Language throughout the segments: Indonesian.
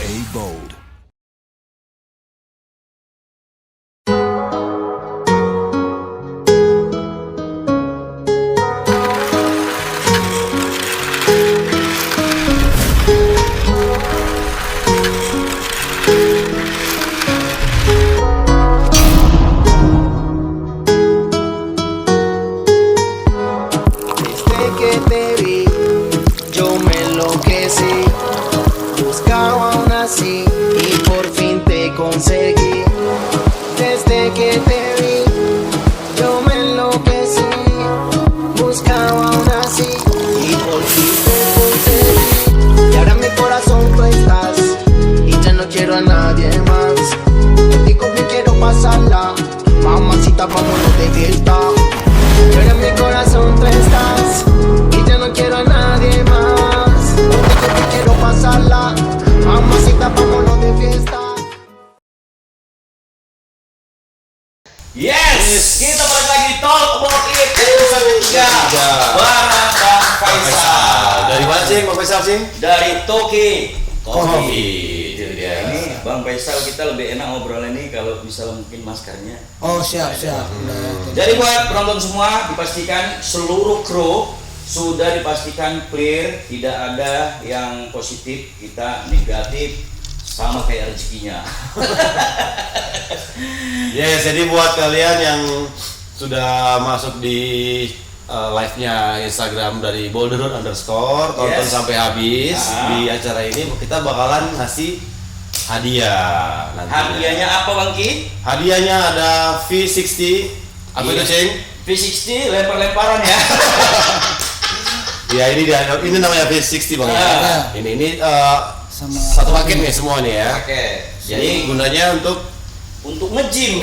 A. Bold. Desde que te vi, yo me enloquecí. Buscaba aún así y por fin te conseguí. Desde que te vi, yo me enloquecí. Buscaba aún así y por fin te conseguí. Y ahora en mi corazón tú estás y ya no quiero a nadie más. Contigo me quiero pasarla, mamacita, vámonos de fiesta. Y ahora en mi corazón tú estás y ya no quiero a nadie más. Contigo te quiero pasarla, mamacita, vámonos de fiesta. Yes, kita balik lagi di Talk About It episode 3 bareng Bang Faisal. Dari mana sih Bang Faisal sih? Dari Toki Coffee. Itu dia. Ini Bang Faisal, kita lebih enak ngobrol ini kalau bisa mungkin maskernya. Oh siap. Jadi buat penonton semua, dipastikan seluruh kru sudah dipastikan clear, tidak ada yang positif, kita negatif, sama kayak rezekinya. Yes, jadi buat kalian yang sudah masuk di live-nya Instagram dari Boulderroad _, tonton Yes. sampai habis di acara ini, kita bakalan ngasih hadiah nantinya. Hadiahnya apa Bang Ki? Hadiahnya ada V60. Apa itu, Ceng? V60 lempar-lemparan ya. Ya, ini namanya V60 Bang ya. Ini Sama satu paket nih semua nih ya. Oke. Jadi gunanya untuk nge-gym.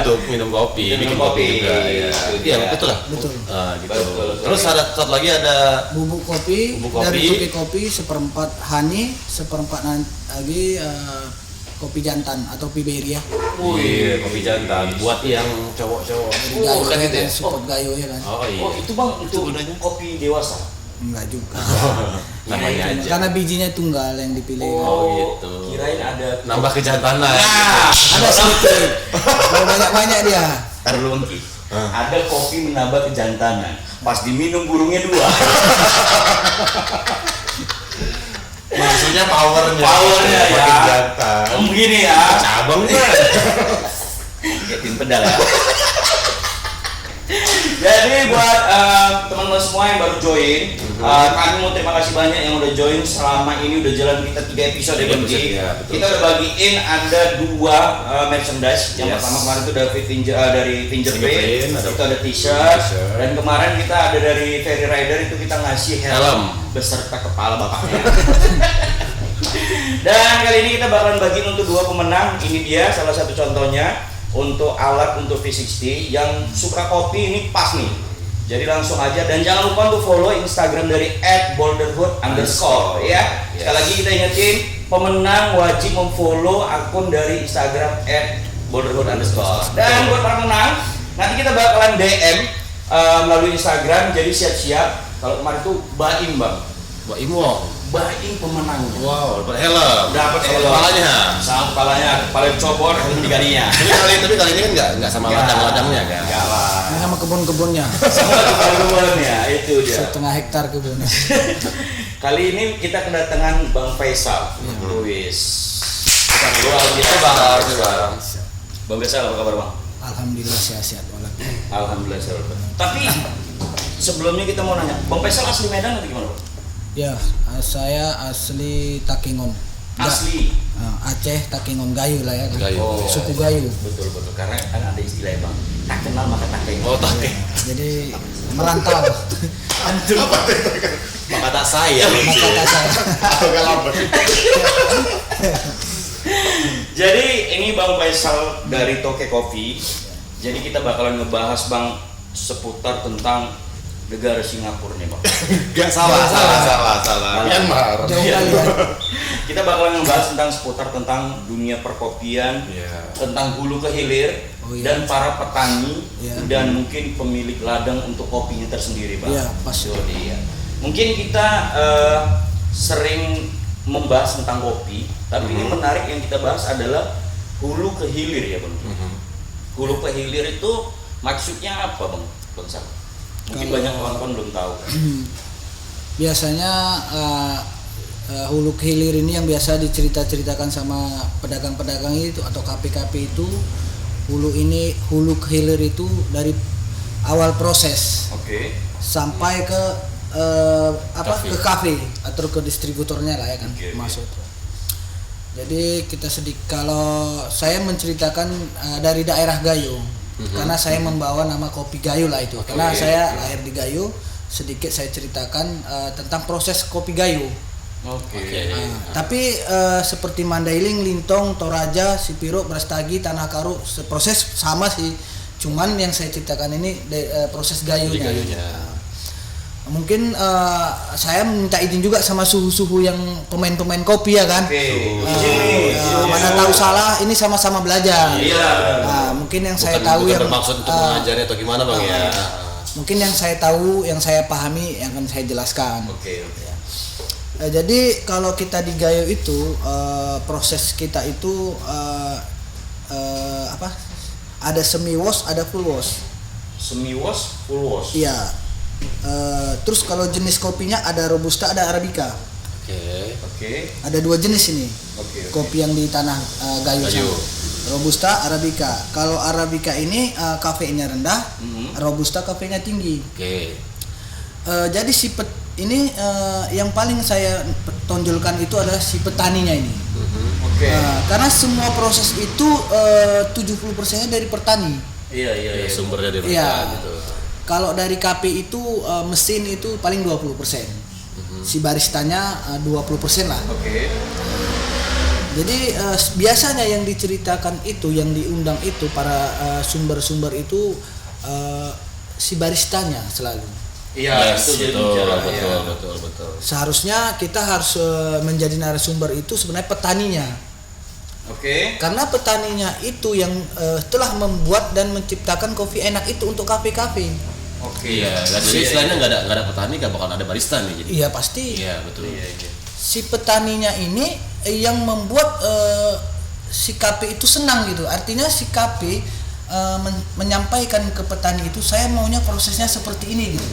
untuk minum kopi, Minum bikin kopi. juga ya. Itu Iya, dia. betul lah. Betul. Gitu. Betul. Terus ada satu lagi ada Bubuk kopi, Bubuk dari kopi. Toki Kopi seperempat honey, seperempat lagi kopi jantan atau piberia. Wih, kopi jantan buat yang cowok-cowok. Dari gayo kan ya itu ya? kan, support gayo ya kan. Oh iya. Oh itu Bang, itu gunanya? kopi dewasa. Enggak juga. Namanya aja. Karena bijinya tunggal yang dipilih. Oh, gitu. Kirain ada Nambah kejantanan. Nah, Ada sedikit. Kalau banyak dia. ntar dulu Ki. Ada kopi menambah kejantanan. Pas diminum burungnya 2. Maksudnya powernya. Powernya ya. Makin jantan. Begini ya. Cabang kan. Kayak tim pedal ya. Jadi buat teman-teman semua yang baru join, kami mau terima kasih banyak yang udah join selama ini. Udah jalan kita 3 episode ya Bang Ki. Ya, betul. Kita udah bagiin ada 2 merchandise. Yang Yes. pertama kemarin itu dari Fingerprint, Fingerprint, itu ada t-shirt, t-shirt. dan kemarin kita ada dari Ferry Rider, itu kita ngasih helm Helm. beserta kepala bapaknya. Dan kali ini kita bakalan bagiin untuk 2 pemenang. Ini dia salah satu contohnya untuk alat untuk V60 yang suka kopi, ini pas nih. Jadi langsung aja, dan jangan lupa untuk follow Instagram dari @boulderhood_ ya. Sekali lagi kita ingetin, pemenang wajib memfollow akun dari Instagram @boulderhood_. Dan buat para pemenang, nanti kita bakalan DM melalui Instagram. Jadi siap-siap. Kalau kemarin tuh Baim Bang, Mbak Imo. Baim pemenangnya. Wow, dapat helm. Dapat Sama helm. kepalanya. Sama kepalanya, kepala dicopot, digalinya. Tapi kali ini kan nggak sama ladang-ladangnya kan. Enggak lah. Ini sama kebun-kebunnya. Semua kepala-kepalanya, itu dia. Setengah hektar kebunnya. Kali ini kita kedatangan Bang Faisal. Wis. Kita bakal coba. Bang Faisal, apa kabar Bang? Alhamdulillah sehat-sehat walaupun. Alhamdulillah sehat. Tapi sebelumnya kita mau nanya, Bang Faisal asli Medan atau gimana Bang? Ya, saya asli Takengon. Asli. Aceh, Takengon, Gayo lah ya. Gayo. Oh. Suku Gayo. Betul, karena kan ada istilah Bang, tak kenal maka tak kenal. Oh, tak. Jadi merantau. Antum. Maka tak sayang. Maka kata saya. Jadi ini Bang Faisal dari Toki Coffee. Jadi kita bakalan ngebahas Bang seputar tentang negara Singapura nih Bang. Gak salah. Myanmar. Jauh kali ya. Kita bakalan ngebahas tentang seputar tentang dunia perkopian, Iya. tentang hulu ke hilir, Oh, iya. dan para petani Iya. dan mungkin pemilik ladang untuk kopinya tersendiri Bang. Iya, pas. Itu dia. Mungkin kita sering membahas tentang kopi, tapi ini menarik yang kita bahas adalah hulu ke hilir ya Bang. Hulu ke hilir itu maksudnya apa Bang Sam? Mungkin banyak kawan-kawan belum tahu. Biasanya hulu ke hilir ini yang biasa diceritakan sama pedagang-pedagang itu atau KP-KP itu, hulu ke hilir itu dari awal proses sampai ke ke kafe atau ke distributornya lah ya kan, masuk. Jadi kita kalau saya menceritakan dari daerah Gayo, karena saya membawa nama kopi Gayo lah itu, karena saya lahir di Gayo. Sedikit saya ceritakan tentang proses kopi Gayo. Tapi seperti Mandailing, Lintong, Toraja, Sipiro, Brastagi, Tanah Karo, proses sama sih. Cuman yang saya ceritakan ini proses Gayonya. Mungkin saya minta izin juga sama suhu-suhu yang pemain-pemain kopi ya kan. Mana tahu salah, ini sama-sama belajar. Mungkin yang saya tahu yang bermaksud untuk mengajari atau gimana Bang ya. Mungkin yang saya tahu, yang saya pahami yang akan saya jelaskan. Jadi kalau kita di Gayo itu proses kita itu ada semi wash, ada full wash. Semi wash, full wash. Iya. Terus kalau jenis kopinya ada Robusta, ada Arabica. Ada dua jenis ini. Kopi yang di tanah Gayo. Robusta, Arabica. Kalau Arabica ini kafeinnya rendah, Robusta kafeinnya tinggi. Jadi ini yang paling saya tonjolkan itu adalah si petaninya ini. Karena semua proses itu 70%-nya dari petani. Iya. Sumbernya dari petani gitu. Kalau dari KP itu mesin itu paling 20%. Si baristanya 20% lah. Jadi biasanya yang diceritakan itu, yang diundang itu para sumber-sumber itu si baristanya selalu. Betul. Seharusnya kita harus menjadi narasumber itu sebenarnya petaninya. Karena petaninya itu yang telah membuat dan menciptakan kopi enak itu untuk kafe-kafe. Jadi istilahnya nggak ada petani nggak bakal ada barista nih. Jadi. Iya pasti. Iya betul. Si petaninya ini yang membuat si KP itu senang gitu. Artinya si KP menyampaikan ke petani itu, saya maunya prosesnya seperti ini gitu.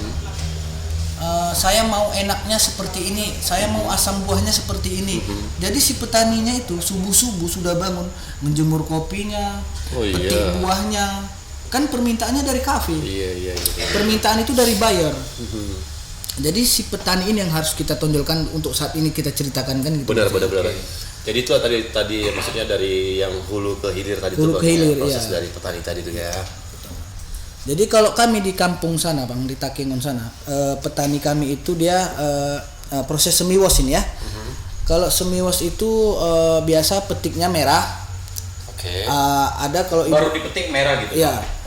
Saya mau enaknya seperti ini, saya mau asam buahnya seperti ini. Jadi si petaninya itu subuh-subuh sudah bangun menjemur kopinya, petik buahnya. Kan permintaannya dari kafe. Permintaan itu dari buyer. Jadi si petani ini yang harus kita tonjolkan untuk saat ini kita ceritakan kan gitu. Benar. Jadi itu tadi maksudnya dari yang hulu ke hilir tadi hulu ke hilir, proses dari petani tadi itu ya. Jadi kalau kami di kampung sana Bang, di Takengon sana, petani kami itu dia proses semi wash ini ya. Kalau semi wash itu biasa petiknya merah. Ada kalau baru dipetik merah gitu. Iya.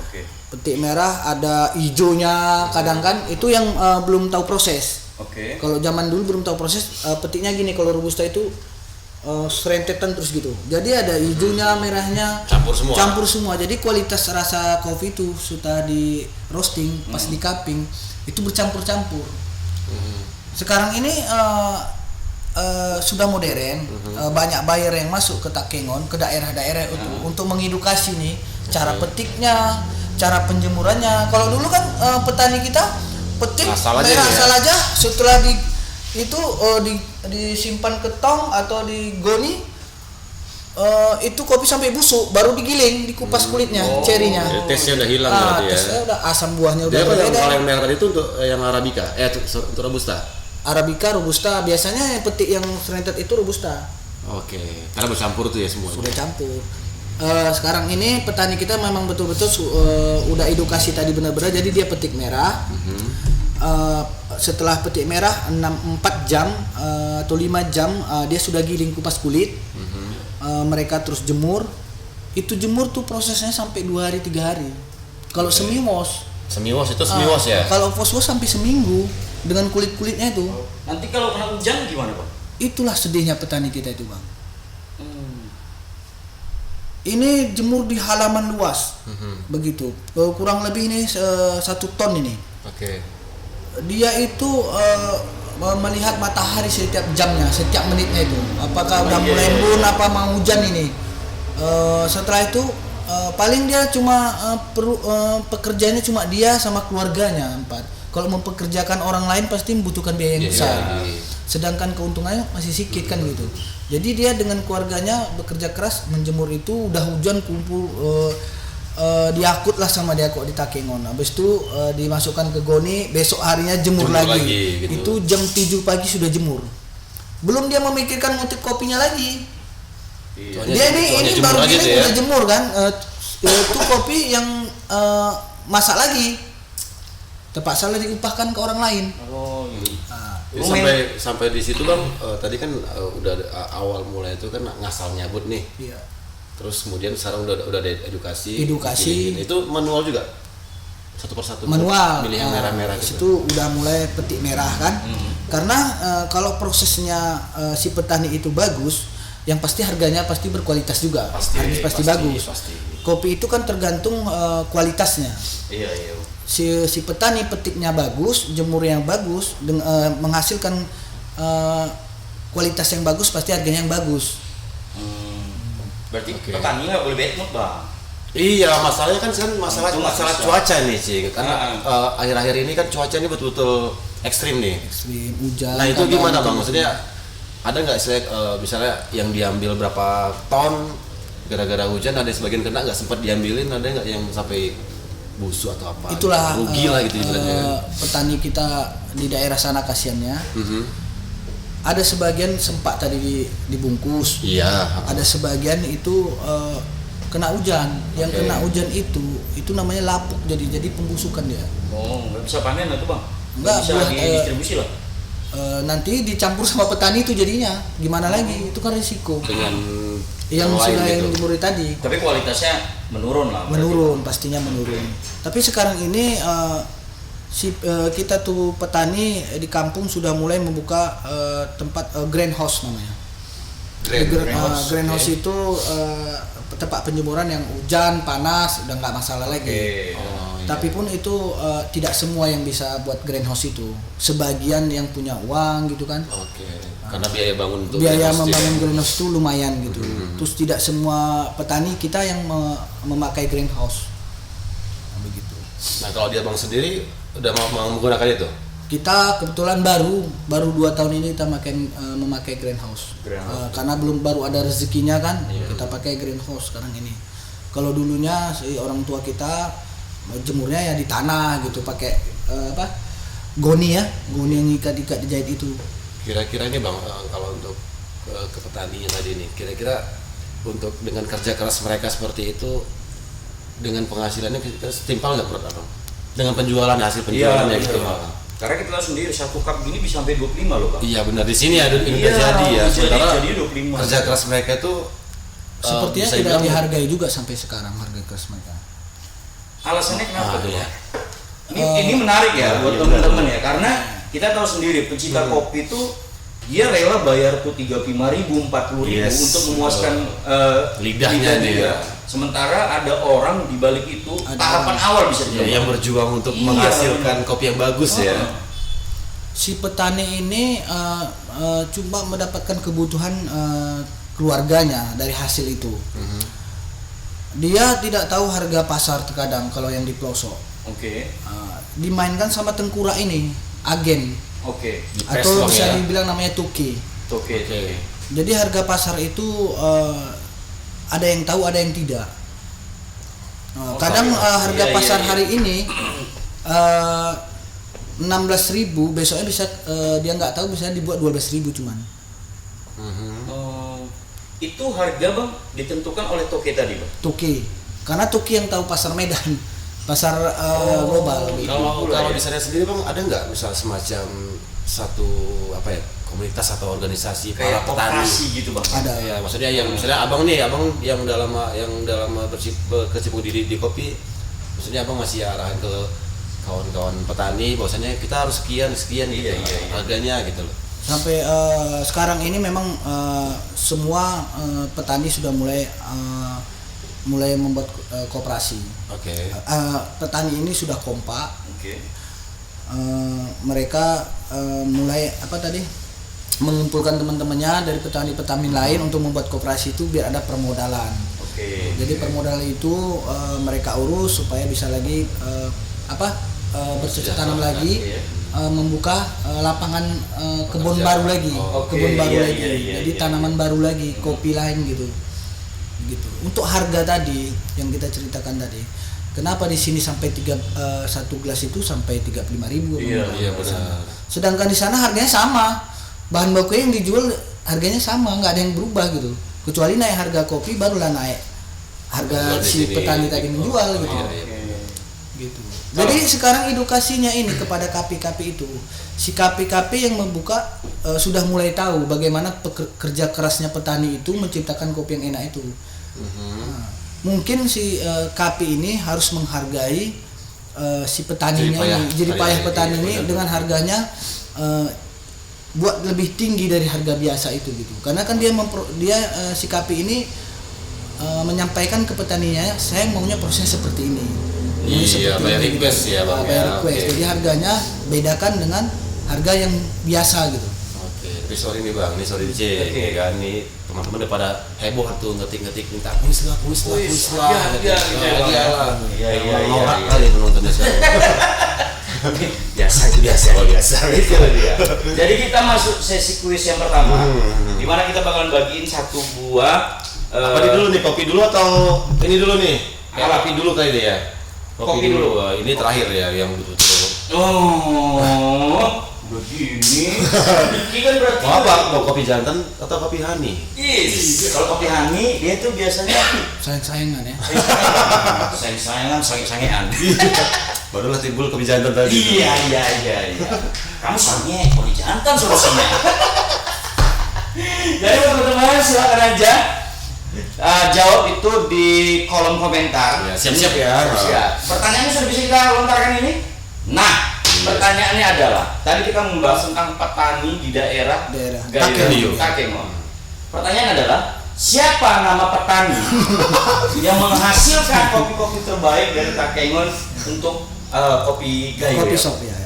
Petik merah, ada hijaunya kadang kan, itu yang belum tahu proses. Kalau zaman dulu belum tahu proses, petiknya gini, kalau Robusta itu serentetan terus gitu. Jadi ada hijaunya, merahnya, campur semua. Jadi kualitas rasa kopi itu sudah di roasting, pas di cupping itu bercampur-campur. Sekarang ini sudah modern, banyak buyer yang masuk ke Takengon, ke daerah-daerah itu untuk mengedukasi nih cara petiknya, cara penjemurannya. Kalau dulu kan petani kita petik merah asal aja, setelah disimpan ke tong atau di goni, itu kopi sampai busuk, baru digiling, dikupas kulitnya, cerinya. Tesnya udah hilang berarti ya. Tesnya udah, asam buahnya udah beda. Kalau yang merah tadi itu untuk yang Arabica, untuk Robusta. Arabica, Robusta, biasanya yang petik yang serentet itu Robusta. Karena bercampur tuh ya semua. Sudah campur. Sekarang ini petani kita memang betul-betul udah edukasi tadi benar-benar, jadi dia petik merah. Setelah petik merah 4 jam atau 5 jam dia sudah giling, kupas kulit. Mereka terus jemur. Itu jemur tuh prosesnya sampai 2 hari 3 hari. Kalau semi wash itu semi wash ya. Kalau post wash sampai seminggu dengan kulit-kulitnya itu. Nanti kalau kena hujan gimana Bang? Itulah sedihnya petani kita itu Bang. Ini jemur di halaman luas, begitu. Kurang lebih ini 1 ton ini. dia itu melihat matahari setiap jamnya, setiap menitnya itu. Apakah udah mulai embun apa mau hujan ini. Setelah itu paling dia cuma pekerjaannya cuma dia sama keluarganya 4. Kalau mempekerjakan orang lain pasti membutuhkan biaya yang besar. Sedangkan keuntungannya masih sedikit kan gitu. Jadi dia dengan keluarganya bekerja keras menjemur itu, udah hujan kumpul diakut lah sama dia kok di Takengon. Habis itu dimasukkan ke goni, besok harinya jemur lagi gitu. Itu jam 7 pagi sudah jemur. Belum dia memikirkan ngutip kopinya lagi. Dia ini baru gini udah jemur kan. Itu kopi yang masak lagi. Terpaksa lah diupahkan ke orang lain. Sampai di situ Bang, tadi kan udah awal mulai itu kan ngasal nyabut nih. Iya. Terus kemudian sekarang udah ada edukasi. Itu manual juga. Satu persatu. Manual. Pilih yang merah-merah gitu. Itu udah mulai petik merah kan. Karena kalau prosesnya si petani itu bagus, yang pasti harganya pasti berkualitas juga. Pasti bagus. Kopi itu kan tergantung kualitasnya. Iya. Si petani petiknya bagus, jemur yang bagus, menghasilkan kualitas yang bagus, pasti harganya yang bagus. Berarti petani nggak boleh bad mood Bang. Iya, masalahnya kan masalah cuaca nih sih. Karena akhir-akhir ini kan cuaca ini betul-betul ekstrim nih. Ekstrim, hujan. Nah itu gimana Bang? Maksudnya ada nggak misalnya yang diambil berapa ton gara-gara hujan, ada sebagian kena nggak sempat diambilin, ada nggak yang sampai busuk atau apa? Itulah rugi lah gitu ibaratnya. Petani kita di daerah sana kasihannya. Ada sebagian sempat tadi dibungkus. Iya. Ada sebagian itu kena hujan. Yang kena hujan itu namanya lapuk, jadi pembusukan dia. Oh, nggak bisa panen itu Bang? Nggak bisa didistribusi lah. Nanti dicampur sama petani itu jadinya. Gimana lagi? Itu kan risiko. Dengan yang sudah gitu. yang dijemur tadi. Tapi kualitasnya menurun lah. Menurun, pastinya menurun. Tapi sekarang ini kita tuh petani di kampung sudah mulai membuka tempat greenhouse namanya. Greenhouse itu tempat penjemuran yang hujan, panas, udah nggak masalah lagi. Tapi pun itu tidak semua yang bisa buat greenhouse itu. Sebagian yang punya uang gitu kan. Karena biaya bangun membangun greenhouse itu lumayan gitu. Terus tidak semua petani kita yang memakai greenhouse. Begitu. Nah kalau dia Bang sendiri udah mau menggunakan itu? Kita kebetulan baru 2 tahun ini kita memakai greenhouse. Karena baru ada rezekinya kan, kita pakai greenhouse sekarang ini. Kalau dulunya si orang tua kita jemurnya ya di tanah gitu, pakai goni yang ikat dijahit itu. Kira-kira ini Bang, kalau untuk ke petani tadi nih, kira-kira untuk dengan kerja keras mereka seperti itu, dengan penghasilannya kita setimpal nggak menurut Abang? Dengan hasil penjualannya gitu Bang. Karena kita tahu sendiri 1 cup gini bisa sampai 25 loh Bang. Iya benar, di sini ada jadi ya. Sementara jadi 25. kerja keras mereka itu sepertinya tidak dihargai juga sampai sekarang harga keras mereka. Alasannya kenapa tuh ya? Ini menarik ya buat teman-teman ya, karena kita tahu sendiri pencinta kopi itu dia rela bayar tuh 35.000, 40.000 untuk memuaskan lidahnya dia. Sementara ada orang di balik itu tahapan awal bisa yang berjuang untuk menghasilkan kopi yang bagus ya. Si petani ini cuma mendapatkan kebutuhan keluarganya dari hasil itu. Dia tidak tahu harga pasar terkadang kalau yang di pelosok. Dimainkan sama tengkulak ini, agen. Atau bisa dibilang namanya tuki. Jadi harga pasar itu ada yang tahu, ada yang tidak. Kadang harga pasar hari ini 16.000, besoknya bisa dia nggak tahu, bisa dibuat 12.000 cuman. Itu harga Bang ditentukan oleh Toke tadi Bang? Toke, karena Toke yang tahu pasar Medan, pasar global. Kalau di sana sendiri Bang, ada nggak misal semacam satu komunitas atau organisasi para petani gitu Bang? Ada. Ya, maksudnya yang misalnya abang yang dalam berkecimpung di kopi, maksudnya abang masih arahan ke kawan-kawan petani, bahwasanya kita harus sekian gitu harganya gitu loh. Sampai sekarang ini memang semua petani sudah mulai membuat koperasi. Petani ini sudah kompak. mereka mulai mengumpulkan teman-temannya dari petani-petani lain untuk membuat koperasi itu biar ada permodalan. Jadi permodalan itu mereka urus supaya bisa lagi bercocok tanam lagi, membuka lapangan kebun baru lagi, jadi tanaman baru lagi, kopi lain gitu. Untuk harga tadi yang kita ceritakan tadi, kenapa di sini sampai satu gelas itu sampai 35.000? Iya benar. Sedangkan di sana harganya sama, bahan baku yang dijual harganya sama, nggak ada yang berubah gitu. Kecuali naik harga kopi barulah naik harga si petani tadi menjual gitu. Gitu. Jadi sekarang edukasinya ini kepada KP-KP itu, si KP-KP yang membuka sudah mulai tahu bagaimana kerja kerasnya petani itu menciptakan kopi yang enak itu. Nah, mungkin si KP ini harus menghargai si petaninya, jadi payah petani ini dengan harganya buat lebih tinggi dari harga biasa itu gitu. Karena kan si KP ini menyampaikan ke petaninya, saya maunya proses seperti ini. Iya, bayar request ya Bang. Bayar request. Jadi harganya bedakan dengan harga yang biasa gitu. Tapi sorry nih Bang, ini sorry dicek ya kan, nih teman-teman udah pada heboh tuh ngetik minta kuis lah. Iya. Kali penontonnya sekarang. biasa. Itu dia. Jadi kita masuk sesi kuis yang pertama, di mana kita bakalan bagiin satu buah. Apa ini dulu nih, kopi dulu atau ini dulu nih? Kopi dulu kali deh ya. Kopi dulu. Ini terakhir ya yang betul-betul. Oh, begini. Ini kan berarti. Mau kopi jantan atau kopi honey? Kalau kopi honey dia tuh biasanya Sayang-sayangan ya. Sayang-sayangan. Barulah timbul kopi jantan tadi. Iya. Kamu sange kopi jantan solusinya. Jadi teman-teman silakan aja jawab itu di kolom komentar. Ya, siap-siap ya. Pertanyaannya sudah bisa kita lontarkan ini. Nah, pertanyaannya adalah tadi kita membahas tentang petani di daerah Takengon. Pertanyaan adalah siapa nama petani yang menghasilkan kopi-kopi terbaik dari Takengon untuk kopi gayo? Kopi shop ya.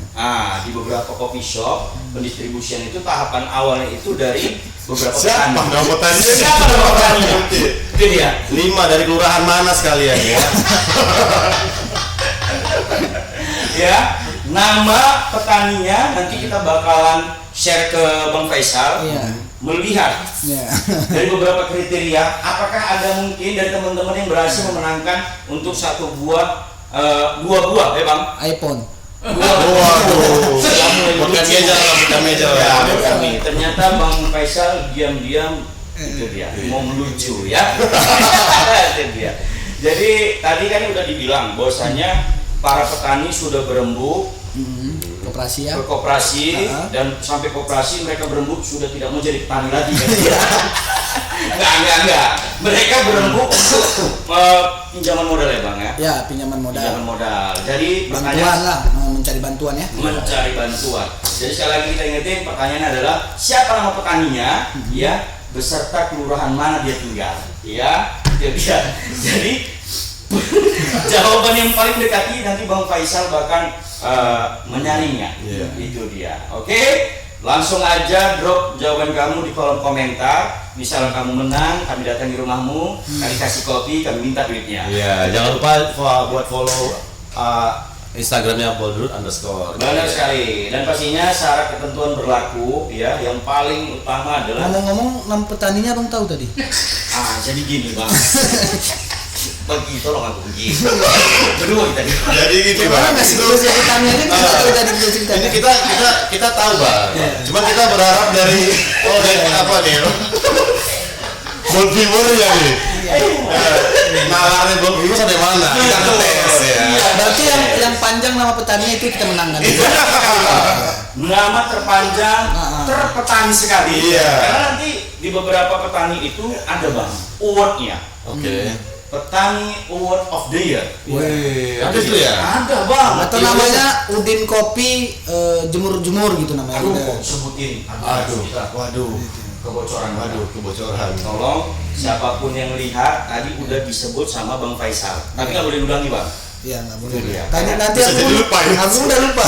Di beberapa kopi shop pendistribusian itu tahapan awalnya itu dari beberapa petani. Siapa nama petani? Itu dia. 5 dari kelurahan mana sekalian ya? Ya, nama petaninya nanti kita bakalan share ke Bang Faisal. Melihat dari beberapa kriteria, apakah ada mungkin dari teman-teman yang berhasil memenangkan untuk satu buah buah ya Bang? iPhone. Waduh. Bukan meja. Ternyata Bang Faisal diam-diam itu dia mau melucu ya. Itu dia. Jadi tadi kan udah dibilang bahwasanya para petani sudah berembuk koperasi ya. Berkoperasi dan sampai koperasi mereka berembuk sudah tidak mau jadi petani lagi kan. Enggak. Mereka berembuk untuk pinjaman modal ya Bang ya? Ya, pinjaman modal. Jadi bantuan lah, mencari bantuan ya. Mencari bantuan. Jadi sekali lagi kita ingetin pertanyaan adalah siapa nama petaninya ya beserta kelurahan mana dia tinggal. Ya, itu dia. Jadi jawaban yang paling dekati nanti Bang Faisal bahkan menyaringnya. Itu dia. Oke? Langsung aja drop jawaban kamu di kolom komentar. Misal kamu menang, kami datang di rumahmu, kami kasih kopi, kami minta duitnya. Iya, jangan lupa buat follow Instagramnya _. Benar sekali. Dan pastinya syarat ketentuan berlaku ya. Yang paling utama adalah ngomong-ngomong nama petaninya Bang tahu tadi. Jadi gini Bang. Pergi tolong aku pergi. Berdua kita. Jadi gini Bang. Petaninya kita tahu tadi cerita. Ini kita tahu Bang. Cuma kita berharap dari apa nih? Boltimore-nya nih. Nalarnya Boltimore sampai mana? Kita ngetes ya. Berarti yang panjang nama petaninya itu kita menangkan. Nama terpanjang terpetani sekali. Karena nanti di beberapa petani itu ada Bang award-nya. Petani Award of the Year. Ada itu ya? Ada Bang. Atau namanya Udin Kopi Jemur-jemur gitu namanya. Aduh, sebutin. Waduh. Kebocoran. Tolong siapapun yang lihat tadi udah disebut sama Bang Faisal. Tapi nggak boleh diulangi Bang. Iya, nggak boleh. Iya. Nanti Bisa jadi lupa ya. Aku udah lupa.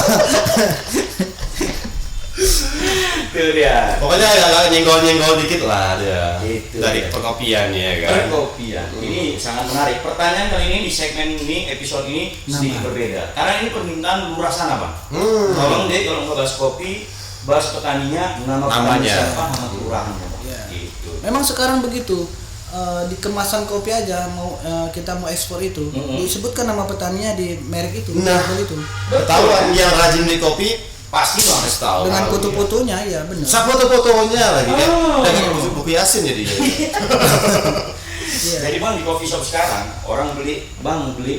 Itu dia. Pokoknya agak nyenggol-nyenggol dikit lah dia. Itu dari dia. perkopian ya kan. Perkopian. Ini sangat menarik. Pertanyaan kali ini di segmen ini, episode ini sedikit berbeda. Karena ini permintaan lurah sana, Bang. Tolong deh kalau ngebahas kopi, bahas petaninya, nama petani Namanya. siapa, nama kelurahannya. Iya. Gitu. Memang sekarang begitu. Di kemasan kopi aja kita mau ekspor itu disebutkan nama petaninya di merek itu. Nah. Begitu. Ketahuan yang rajin di kopi Pasti Bang. harus tahu. Dengan foto-fotonya ya benar. Sa foto-fotonya lagi kan. Oh. Dan buku Yasin jadinya. Iya. Jadi Bang di coffee shop sekarang orang beli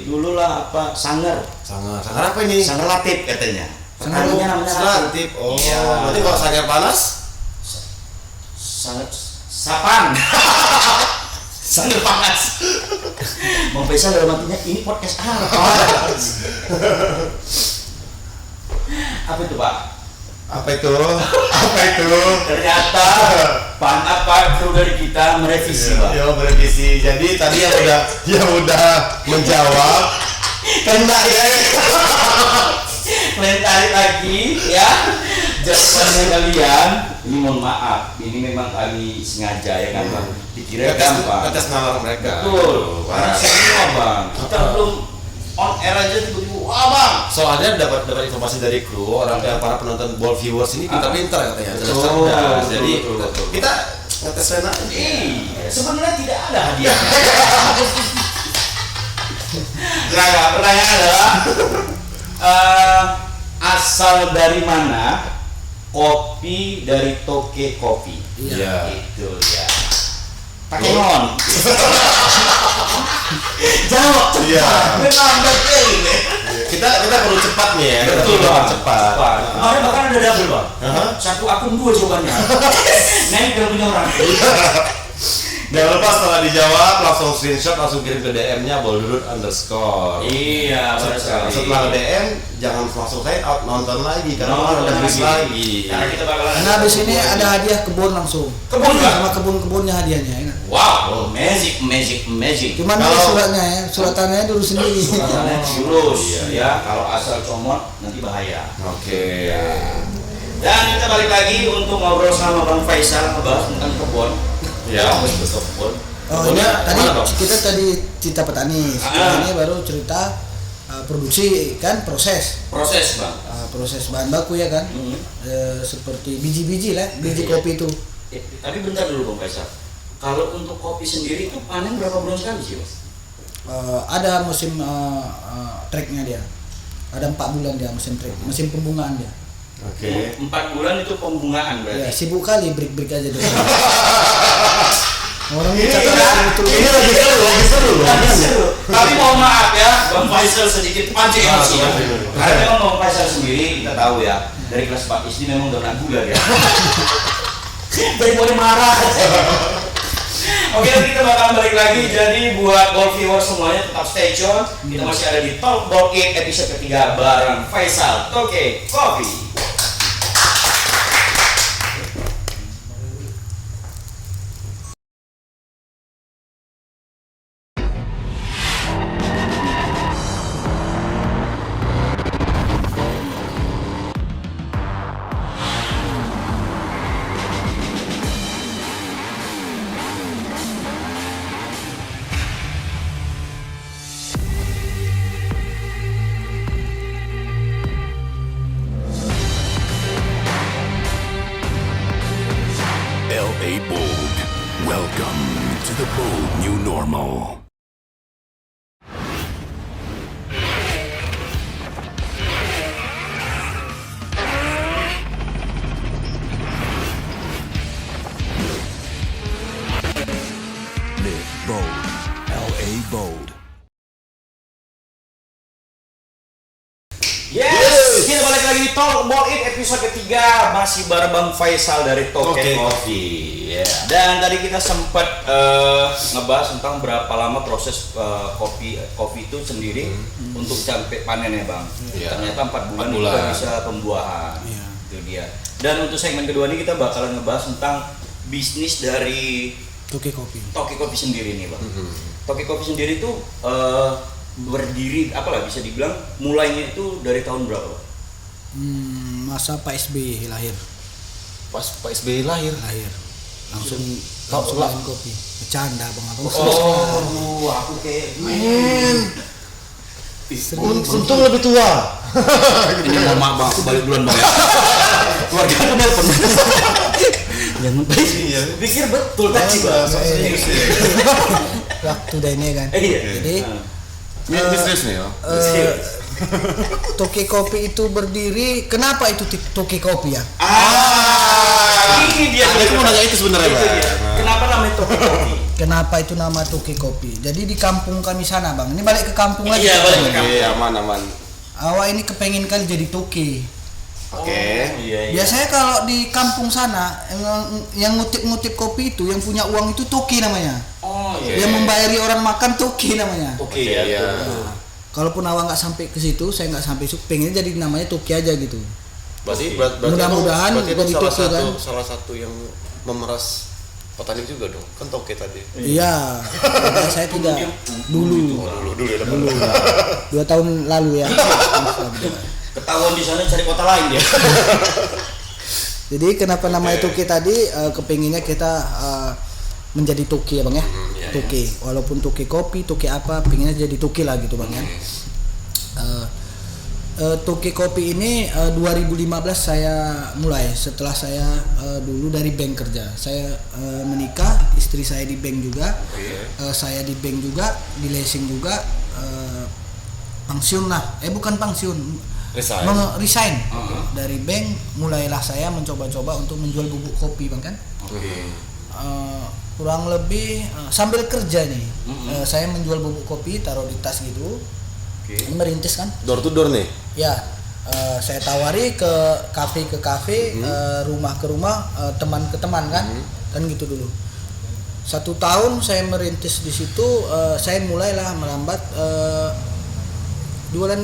dulu lah apa sangar Sangar apa ini? sangar latif katanya. Sangar Petaninya namanya Selatip. Oh, Iya. berarti kalau sangar panas sangat sapan. Sangat panas. Bang Faisal dalam hatinya ini podcast apa? Apa itu Pak? apa itu? Apa itu? Ternyata Pak kru dari kita merevisi Pak. Ya, berevisi. Jadi tadi yang udah menjawab kena ya. Lain tarik lagi ya jawabannya kalian. Ini mohon maaf, ini memang kali sengaja ya kan Bang. Dikira gampang. Atas nama mereka. Betul. Karena semua Bang, kita belum on air aja tiba-tiba wah Bang. Soalnya dapat informasi dari kru para penonton ball viewers ini pintar-pintar katanya, cerdas. Betul, Jadi betul. kita ngetes Rena aja. Iya, sebenarnya tidak ada hadiah. Pertanyaan adalah asal dari mana kopi dari Toke Kopi? Iya. Itu ya. Pakai non. Jawab cepat. Iya. Lambat kali. Kita perlu cepat nih ya. Betul Kita Bang. cepat. Kemarin bahkan ada double Bang. Aha. Satu akun 2 jawabannya. Naik ke punya orang. Jangan lupa setelah dijawab langsung screenshot, langsung kirim ke DM-nya _. Iya, benar sekali. Setelah DM jangan langsung saya out nonton lagi karena Nonton ada quiz lagi. Karena kita bakalan Nah, habis ini ada hadiah kebun langsung. Kebun, Pak? Sama kebun-kebunnya hadiahnya ya. wow, magic. Cuman ini Kalau- suratnya ya, surat tanahnya dulu sendiri. Rasanya lurus Iya. ya. Kalau asal comot nanti bahaya. Oke. Dan kita balik lagi untuk ngobrol sama Bang Faisal ngebahas tentang kebun. Ya. Kebun. Oh, ini Kebunnya tadi mana, Bang? kita tadi cerita petani. Ah. Ini baru cerita produksi kan proses Proses Bang. proses bahan baku ya kan. Hmm. Seperti biji-biji lah, biji kopi itu. Tapi bentar dulu Bang Faisal. Kalau untuk kopi sendiri itu panen berapa bulan sekali sih Mas? Ada musim treknya dia. Ada 4 bulan dia musim trek, musim pembungaan dia. Oke. 4 bulan itu pembungaan Ya, berarti. sibuk kali break aja dulu. Orang Ini catat betul. lagi seru. Tapi mohon maaf ya, Bang Faisal sedikit pancing emosi ya. betul. Karena memang Bang Faisal sendiri kita tahu ya, dari kelas 4 SD memang udah kena gula ya. Jadi boleh marah. Oke, kita bakal balik lagi. Jadi buat golf viewers semuanya tetap stay tune. Kita masih ada di Talk About It episode ketiga bareng Faisal Toke Kopi. LA Bold. Welcome to the bold new normal. Live bold. LA Bold. Yes, kita balik lagi di Talk About It episode ketiga masih bareng Bang Faisal dari Toke Toke Coffee. Dan tadi kita sempat ngebahas tentang berapa lama proses kopi itu sendiri untuk sampai panen ya Bang. Iya. Ternyata 4 bulan, 4 bulan. kita bisa pembuahan. Iya. Itu dia. Dan untuk segmen kedua ini kita bakalan ngebahas tentang bisnis dari Toke kopi. Toke Kopi sendiri nih Bang. Toke Kopi sendiri tuh berdiri apalah bisa dibilang mulainya itu dari tahun berapa? Masa Pak SBY lahir. Pas Pak SBY lahir. Langsung Tahu main kopi. Bercanda Bang Abang. Aku kayak Untung lebih tua. ini mau bang, aku balik duluan bang ya. Keluarga aku nelpon. Jangan iya. Pikir betul tadi bang. Waktu dah ini kan. Iya. Jadi Ini serius nih ya. Toki Kopi itu berdiri. Kenapa itu Toki Kopi ya? Ini dia. Aku mau nanya itu sebenarnya Itu bang. dia. Kenapa namanya Toki Kopi? Kenapa itu nama Toki Kopi? Jadi di kampung kami sana bang. Ini balik ke kampung lagi. Iya balik ke kampung. Iya aman. Awak ini kepengin kali jadi toki. Oke. Iya. Biasanya kalau di kampung sana yang ngutip kopi itu yang punya uang itu toki namanya. Oh iya. Yang membayari orang makan toki namanya. Oke ya. Iya. Nah, kalaupun awak nggak sampai ke situ, saya nggak sampai situ, pengennya jadi namanya toki aja gitu. Berarti Mudah-mudahan berarti jadi salah toki, satu kan? salah satu yang memeras petani juga dong. Kan toke tadi. Iya. Saya tidak dulu. Dulu ya. 2 tahun lalu ya. Ketahuan di sana cari kota lain dia. Jadi kenapa namanya toki tadi? Kepenginnya kita menjadi toki ya bang ya. Toki. Walaupun toki kopi, toki apa, pengennya jadi toki lah gitu bang ya. Toki Kopi ini 2015 saya mulai setelah saya dulu dari bank kerja. Saya menikah, istri saya di bank juga, saya di bank juga, di leasing juga, pensiun lah. Bukan pensiun, resign dari bank. Mulailah saya mencoba-coba untuk menjual bubuk kopi bang kan. Kurang lebih sambil kerja nih, saya menjual bubuk kopi, taruh di tas gitu. Ini merintis kan? Door to door nih. Ya, saya tawari ke kafe, rumah ke rumah, teman ke teman kan, kan gitu dulu. 1 tahun saya merintis di situ, saya mulailah melambat jualan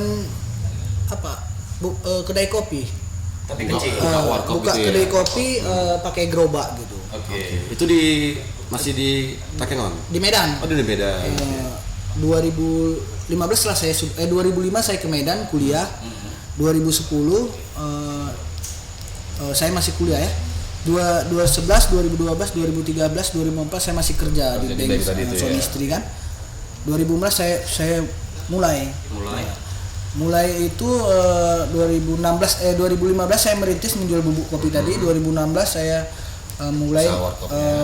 kedai kopi. Tapi kecil. Buka gitu ya? kedai kopi pakai gerobak gitu. Itu masih di Takengon. Di Medan. Oh di Medan. 2015 lah 2005 saya ke Medan kuliah. 2010 saya masih kuliah ya. 2011, 2012, 2013, 2014 saya masih kerja di bank suami istri kan. 2015 saya mulai itu 2015 saya merintis menjual bubuk kopi tadi. 2016 saya mulai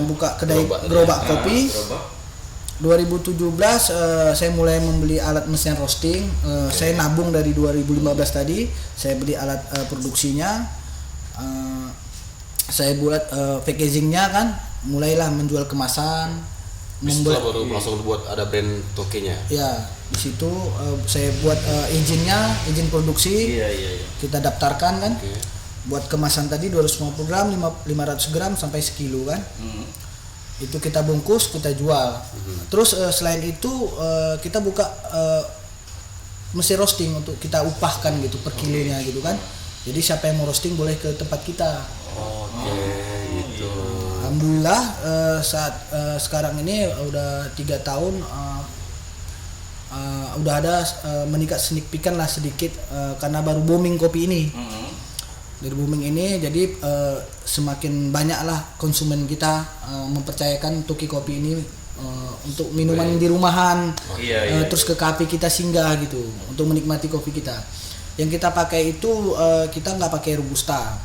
buka kedai gerobak kopi. 2017 saya mulai membeli alat mesin roasting. Saya nabung dari 2015 tadi. Saya beli alat produksinya. Saya buat packagingnya kan. Mulailah menjual kemasan. Setelah baru langsung buat ada brand tokenya. Ya, di situ saya buat izin produksi. Iya. Kita daftarkan kan. Buat kemasan tadi 250 gram, 500 gram sampai sekilo kan. Itu kita bungkus, kita jual. Terus selain itu kita buka mesin roasting untuk kita upahkan gitu per kilonya gitu kan. Jadi siapa yang mau roasting boleh ke tempat kita. Gitu. Alhamdulillah saat sekarang ini udah 3 tahun udah ada meningkat signifikan lah sedikit karena baru booming kopi ini. Dari booming ini jadi semakin banyaklah konsumen kita mempercayakan Toki Kopi ini untuk minuman di rumahan, terus ke kafe kita singgah gitu untuk menikmati kopi kita. Yang kita pakai itu kita nggak pakai robusta,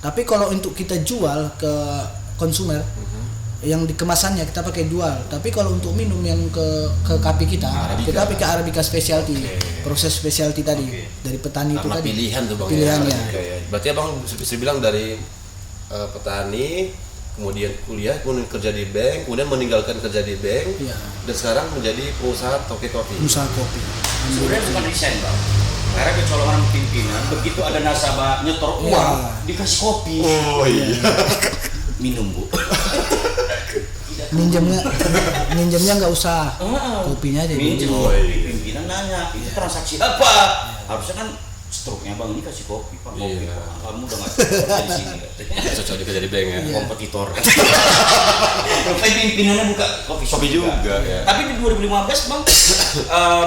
tapi kalau untuk kita jual ke konsumer yang di kemasannya kita pakai jual. Tapi kalau untuk minum yang ke kafe kita pakai Arabica Specialty, proses specialty tadi dari petani. Karena itu tadi pilihan tuh bang. Pilihannya. Berarti abang bisa bilang dari petani, kemudian kuliah, kemudian kerja di bank, kemudian meninggalkan kerja di bank, dan sekarang menjadi pengusaha Toki Kopi. Usaha kopi. Sebenarnya bukan desain bang. Karena kecolongan pimpinan, begitu ada nasabah nyetor uang, dikasih kopi. Oh iya. Minum bu. Minjemnya nggak usah, kopinya aja. Minjem. Pimpinan nanya, itu transaksi apa? Harusnya kan struknya bang ini kasih kopi pak, kopi Iya. pak. Kamu udah nggak cocok di sini katanya. Cocok juga jadi bank ya. Iya. Kompetitor. Tapi pimpinannya buka kopi shop Kopi juga, ya. Tapi di 2015 bang,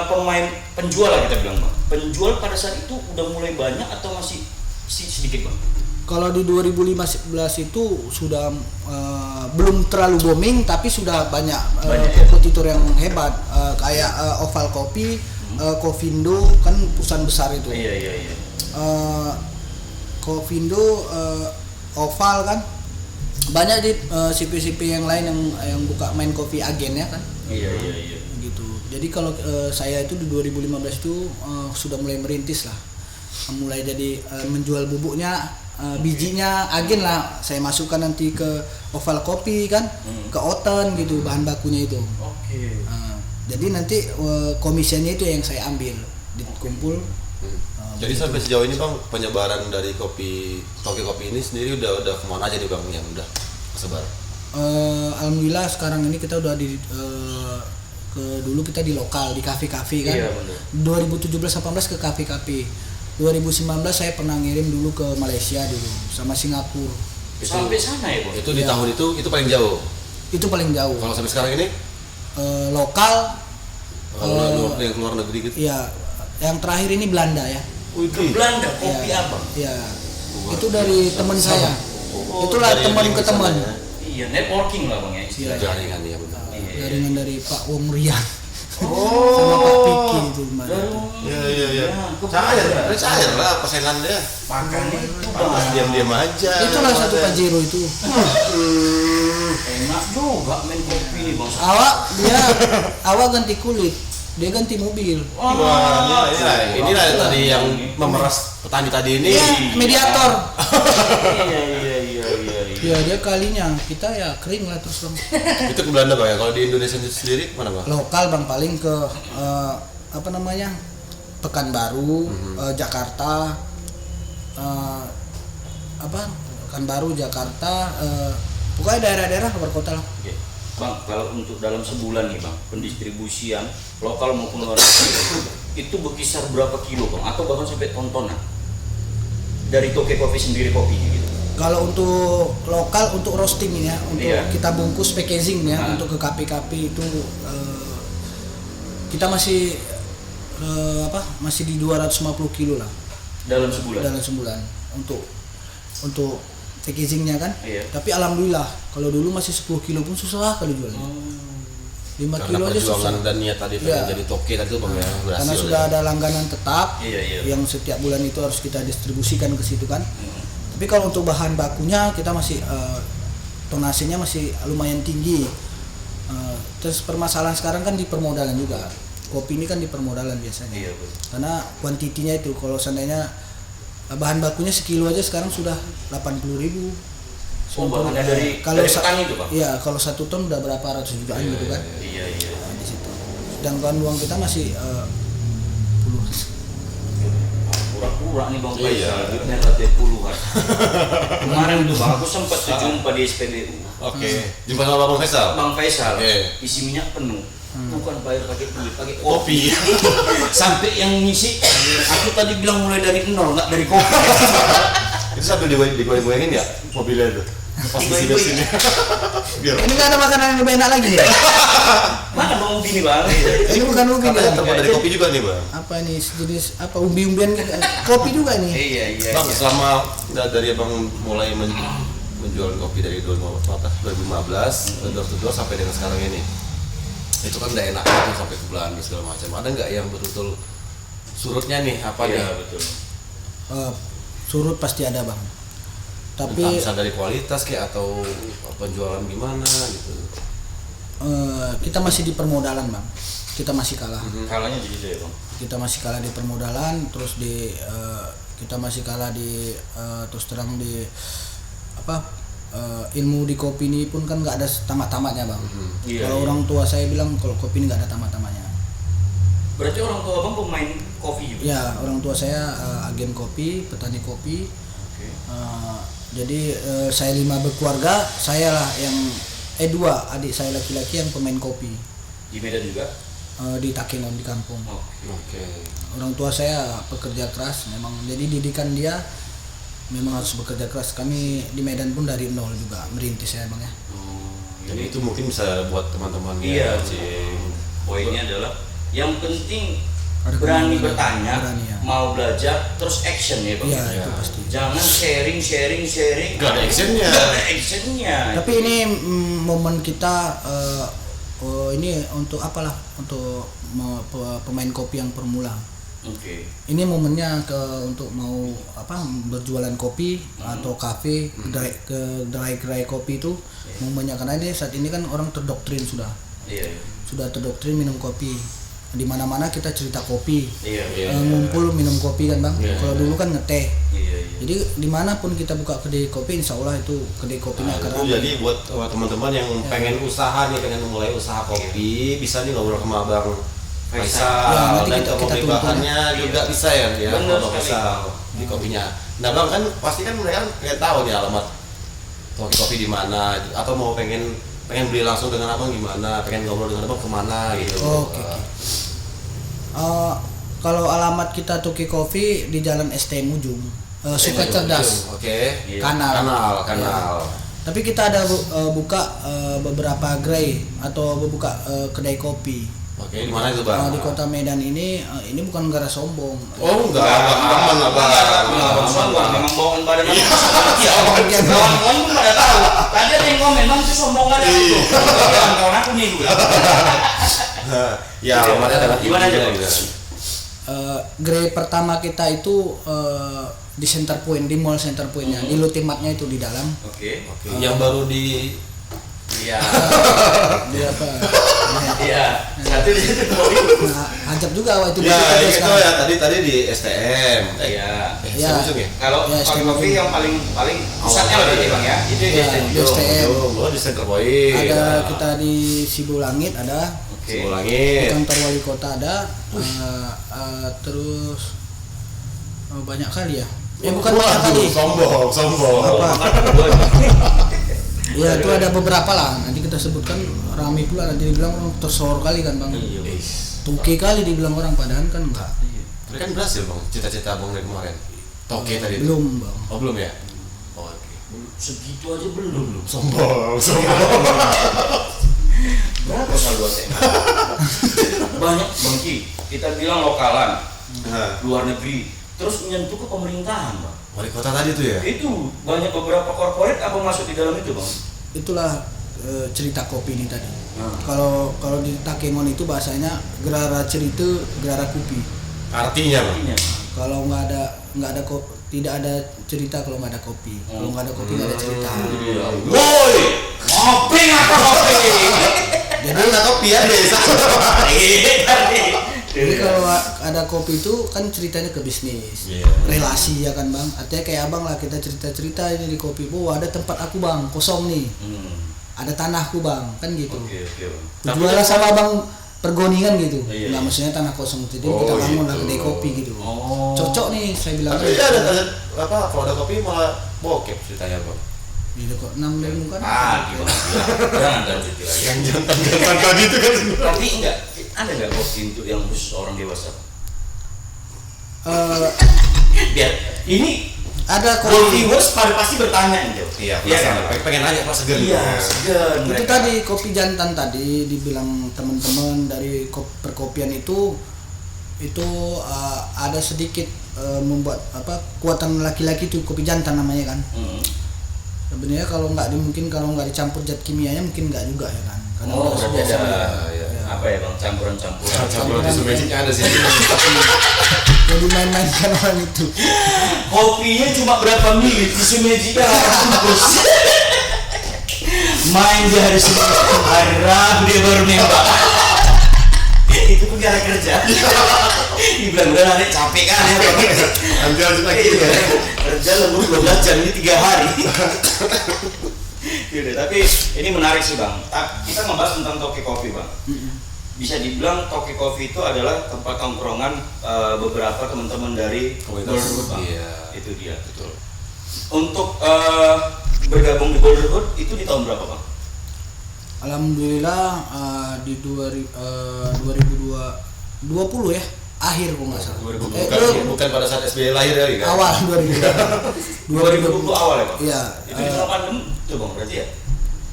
pemain penjual lah kita bilang bang. Penjual pada saat itu udah mulai banyak atau masih sedikit bang? Kalau di 2015 itu sudah belum terlalu booming, tapi sudah banyak, Banyak, ya? kompetitor yang hebat, kayak Oval Kopi, Kofindo kan perusahaan besar itu. Iya. Kofindo, Oval kan banyak di CP-CP yang lain yang buka main kopi agen ya kan. Iya. Gitu. Jadi kalau saya itu di 2015 itu sudah mulai merintis lah, mulai jadi menjual bubuknya, bijinya agen lah. Saya masukkan nanti ke Oval Kopi kan, ke Oten gitu bahan bakunya itu. Oke. Jadi nanti komisinya itu yang saya ambil, dikumpul. Jadi sampai sejauh ini bang, penyebaran dari kopi Toge Kopi ini sendiri udah kemana aja nih bang yang udah tersebar? Alhamdulillah sekarang ini kita udah dulu kita di lokal di kafe-kafe kan. Iya, benar. 2017-18 ke kafe-kafe. 2019 saya pernah ngirim dulu ke Malaysia dulu sama Singapura. Sampai sana ya bang? Itu di Iya. tahun itu paling jauh. Itu paling jauh. Kalau sampai sekarang ini, Lokal, kalau yang keluar negeri gitu. ya yang terakhir ini Belanda ya. Ke Belanda kopi Ya, apa? ya. Itu dari teman saya. Oh, Itulah dari teman link ke teman. sana ya. Iya, networking lah bang ya istilahnya. Jaringan ya benar. Iya. Jaringan dari Pak Wong Rian. Sama Pak Piki itu kemarin. Iya. Kebetulan. Cair lah persenan dia. Makanya itu Pas bang. diam-diam aja. Itulah satu Pajero itu. Enak juga main kopi nih bang. Awak ganti kulit, dia ganti mobil. Wah, inilah tadi yang memeras petani tadi ini. Iya, mediator. Iya. Ya dia kalinya, kita ya kering lah terus bang. Itu ke Belanda bang ya. Kalau di Indonesia sendiri mana bang? Lokal bang paling ke apa namanya, Pekanbaru, Jakarta, Pekanbaru, Jakarta, pokoknya daerah-daerah luar kota lah. Oke. Bang, kalau untuk dalam sebulan nih bang, pendistribusian lokal maupun luar negeri itu berkisar berapa kilo bang? Atau bahkan sampai tontonan dari Toge Coffee sendiri kopinya gitu? Kalau untuk lokal, untuk roasting ini ya, untuk Iya. kita bungkus packaging ya, untuk ke KP-KP itu kita masih masih di 250 kilo lah Dalam sebulan? dalam sebulan untuk packagingnya kan. Iya. Tapi alhamdulillah kalau dulu masih 10 kilo pun susah kalau jualnya. 5 Karena kilo aja susah. perjuangan dan niat tadi pengen Iya. jadi Toge tadi tuh bang ya berhasil. Karena sudah ya. ada langganan tetap Iya. yang setiap bulan itu harus kita distribusikan ke situ kan. Tapi kalau untuk bahan bakunya kita masih tonasenya masih lumayan tinggi. Terus permasalahan sekarang kan di permodalan juga. Kopi ini kan di permodalan biasanya. Iya betul. Karena kuantitinya itu kalau seandainya bahan bakunya sekilo aja sekarang sudah 80.000. Oh, bahannya dari petani itu bang? Iya, kalau 1 ton udah berapa ratus jutaan gitu kan. Iya. Nah, di situ. Sedangkan uang kita masih puluhan. Pura-pura nih bang Iya. Faisal, duitnya katanya puluhan. Kemarin tuh bang, aku sempat jumpa di SPBU. Oke. Jumpa sama Bang Faisal. Bang Faisal, Oke. isi minyak penuh. Bukan bayar pakai duit, pakai Kopi. Sampai yang ngisi, aku tadi bilang mulai dari nol, nggak dari kopi. Itu sambil digoyang-goyangin ya mobilnya itu. Pas di sini. Biar. Ini nggak ada makanan yang lebih enak lagi ya? Mana bang Ubi nih bang? Ini bukan ubi Katanya nih. terbuat dari kopi juga nih bang. Apa ini sejenis apa umbi-umbian kopi juga nih? Iya. Bang, selama dari abang mulai menjual kopi dari 2015 door to door sampai dengan sekarang ini, itu kan udah enak itu sampai ke Belanda segala macam. Ada nggak yang betul-betul surutnya nih apa nih? Iya betul. Surut pasti ada bang. Tapi Entah misal dari kualitas kayak atau penjualan gimana gitu. kita masih di permodalan bang. Kita masih kalah. Kalanya jadi deh bang. Kita masih kalah di permodalan. Terus kita masih kalah di terus terang di ilmu di kopi ini pun kan nggak ada tamat-tamatnya bang. Iya, Kalau iya. orang tua saya bilang kalau kopi ini nggak ada tamat-tamatnya. Berarti orang tua bang pemain kopi juga? Ya orang tua saya agen kopi, petani kopi. Oke. Jadi saya 5 berkeluarga, saya lah yang 2 adik saya laki-laki yang pemain kopi. Di Medan juga? di Takengon di kampung. Oke. Orang tua saya pekerja keras memang, jadi didikan dia memang harus bekerja keras. Kami di Medan pun dari nol juga merintis ya bang ya. Jadi itu mungkin bisa buat teman-teman Iya. Cing. Poinnya adalah yang penting Ada berani kemauan, bertanya, berani, ya. mau belajar, terus action ya bang. Iya Ya. itu pasti. Jangan sharing. Gak ada actionnya. Gak ada actionnya. Tapi ini momen kita ini untuk apalah, untuk pemain kopi yang permula. Oke. Ini momennya untuk mau berjualan kopi atau kafe, kedai kopi itu momennya, karena ini saat ini kan orang terdoktrin sudah Iya. terdoktrin minum kopi. Di mana-mana kita cerita kopi, Iya. ngumpul minum kopi kan bang. Iya, Kalau iya. dulu kan ngeteh. Iya. Jadi dimanapun kita buka kedai kopi, insya Allah itu kedai kopinya Nah, akan itu ramai. jadi buat teman-teman yang pengen usaha nih, pengen mulai usaha kopi, bisa nih ngobrol sama Bang Faisal, Ya, nanti dan kita kopi tunggu bahannya juga bisa ya, Bener Bang sekali. Faisal di kopinya. Nah Bang kan pasti kan mereka pengen tahu nih alamat kopi di mana, atau mau pengen beli langsung dengan Abang gimana, pengen ngobrol dengan Abang kemana gitu. Oke. Kalau alamat kita Tuki Coffee di Jalan STM Ujung, Suka Cerdas. Oke. Iya. Kanal. Kanal. Tapi kita ada buka beberapa gerai atau buka kedai kopi. Oke, di mana itu Bang? Di kota Medan ini bukan gara sombong. Oh enggak, aman Abang. Memang bawaan badan aku. Iya, Kawan-kawan pun pada tahu. Tadi ada yang komen, bang itu sombong kali aku. Kawan aku nih gue. Ya, alamatnya adalah Gimana aja, Bang? Gerai pertama kita itu di Center Point, di Mall Center Point-nya, di Lutimatnya itu di dalam. Oke. Yang baru di Iya. Di apa? Iya. Satu di situ. Nah, ajab juga waktu ya, itu itu sekarang. ya tadi di STM. Iya. Ya. Ujung ya? Kalau Ya, kopi STM. kopi yang paling pusatnya apa tadi bang ya? Itu Ya, di di STM. Oh, di Center Point. Ada kita di Sibulangit ada, Oke. di Ulangin. kantor wali kota ada, terus banyak kali ya. Bukan banyak kali. Sombong. Apa? Ya itu ada beberapa lah. Nanti kita sebutkan, rame pula nanti dibilang orang tersohor kali kan bang. Tuki kali dibilang orang, padahal kan enggak. Tapi kan berhasil Bang, cita-cita Abang dari kemarin. Toke tadi. itu. Belum bang. Oh, belum ya? Oh, oke. Segitu aja belum. Sombong. Berapa saldo ATM? Banyak bang Ki. Kita bilang lokalan, luar negeri, terus menyentuh ke pemerintahan bang. Wali kota tadi tuh ya? Itu banyak beberapa korporat apa masuk di dalam itu bang? Itulah cerita kopi ini tadi. Hmm. Kalau di Takengon itu bahasanya gerara cerita, gerara kopi. Artinya Bang. Artinya. Kalau nggak ada kopi, tidak ada cerita kalau nggak ada kopi. Kalau nggak ada kopi nggak ada cerita. Woi, ngopi ngapa ngopi? Jadi nggak kopi ya desa. Jadi kalau ada kopi itu kan ceritanya ke bisnis, Iya. relasi ya kan bang. Artinya kayak abang lah, kita cerita ini di kopi. Oh ada tempat aku bang kosong nih, ada tanahku bang, kan gitu. Oke bang. Jualan sama abang pergoningan gitu. Iya. Nggak maksudnya tanah kosong, jadi Oh, kita bangun lah gitu. kedai kopi gitu. Oh. Cocok nih saya bilang. Tapi ada apa? Kalau ada kopi malah bokep ceritanya Bang. Gitu kok 6 ribu kan? Gimana? Jangan lanjutin lagi. Yang jantan tadi itu kan. Tapi enggak, ada nggak kopi untuk yang khusus orang dewasa? Biar ini Ada Gold kopi. viewers pasti bertanya nih. Iya, kan? pengen nanya apa seger Iya, gitu. segan. Itu mereka. tadi kopi jantan tadi dibilang teman-teman dari perkopian itu ada sedikit membuat kekuatan laki-laki itu kopi jantan namanya kan. Sebenarnya kalau nggak dicampur zat kimianya mungkin nggak juga ya kan. Karena Oh, udah berarti sudah ada apa ya bang? Campuran-campuran. Campuran tisu magicnya ada sih. jadi main-mainkan orang itu. Kopinya cuma berapa mili, tisu magicnya bungkus. Main di hari Senin, hari Rabu dia baru nembak. Itu pun gara kerja. Dibilang udah nanti capek kan ya. Nanti lanjut lagi ya. Kerja lembur 12 jam ini 3 hari. Yaudah, tapi ini menarik sih bang. Kita membahas tentang Toki Coffee bang. Bisa dibilang Toki Coffee itu adalah tempat tongkrongan beberapa teman-teman dari Komunitas. Boulderwood bang. Iya. Itu dia. Betul. Untuk bergabung di Boulderwood itu di tahun berapa bang? Alhamdulillah di 2020 ya, akhir kok nggak salah. Bukan pada saat SBY lahir ya kan? Awal 2020 awal ya Pak? Iya. Itu di tengah pandemi tuh Bang berarti ya?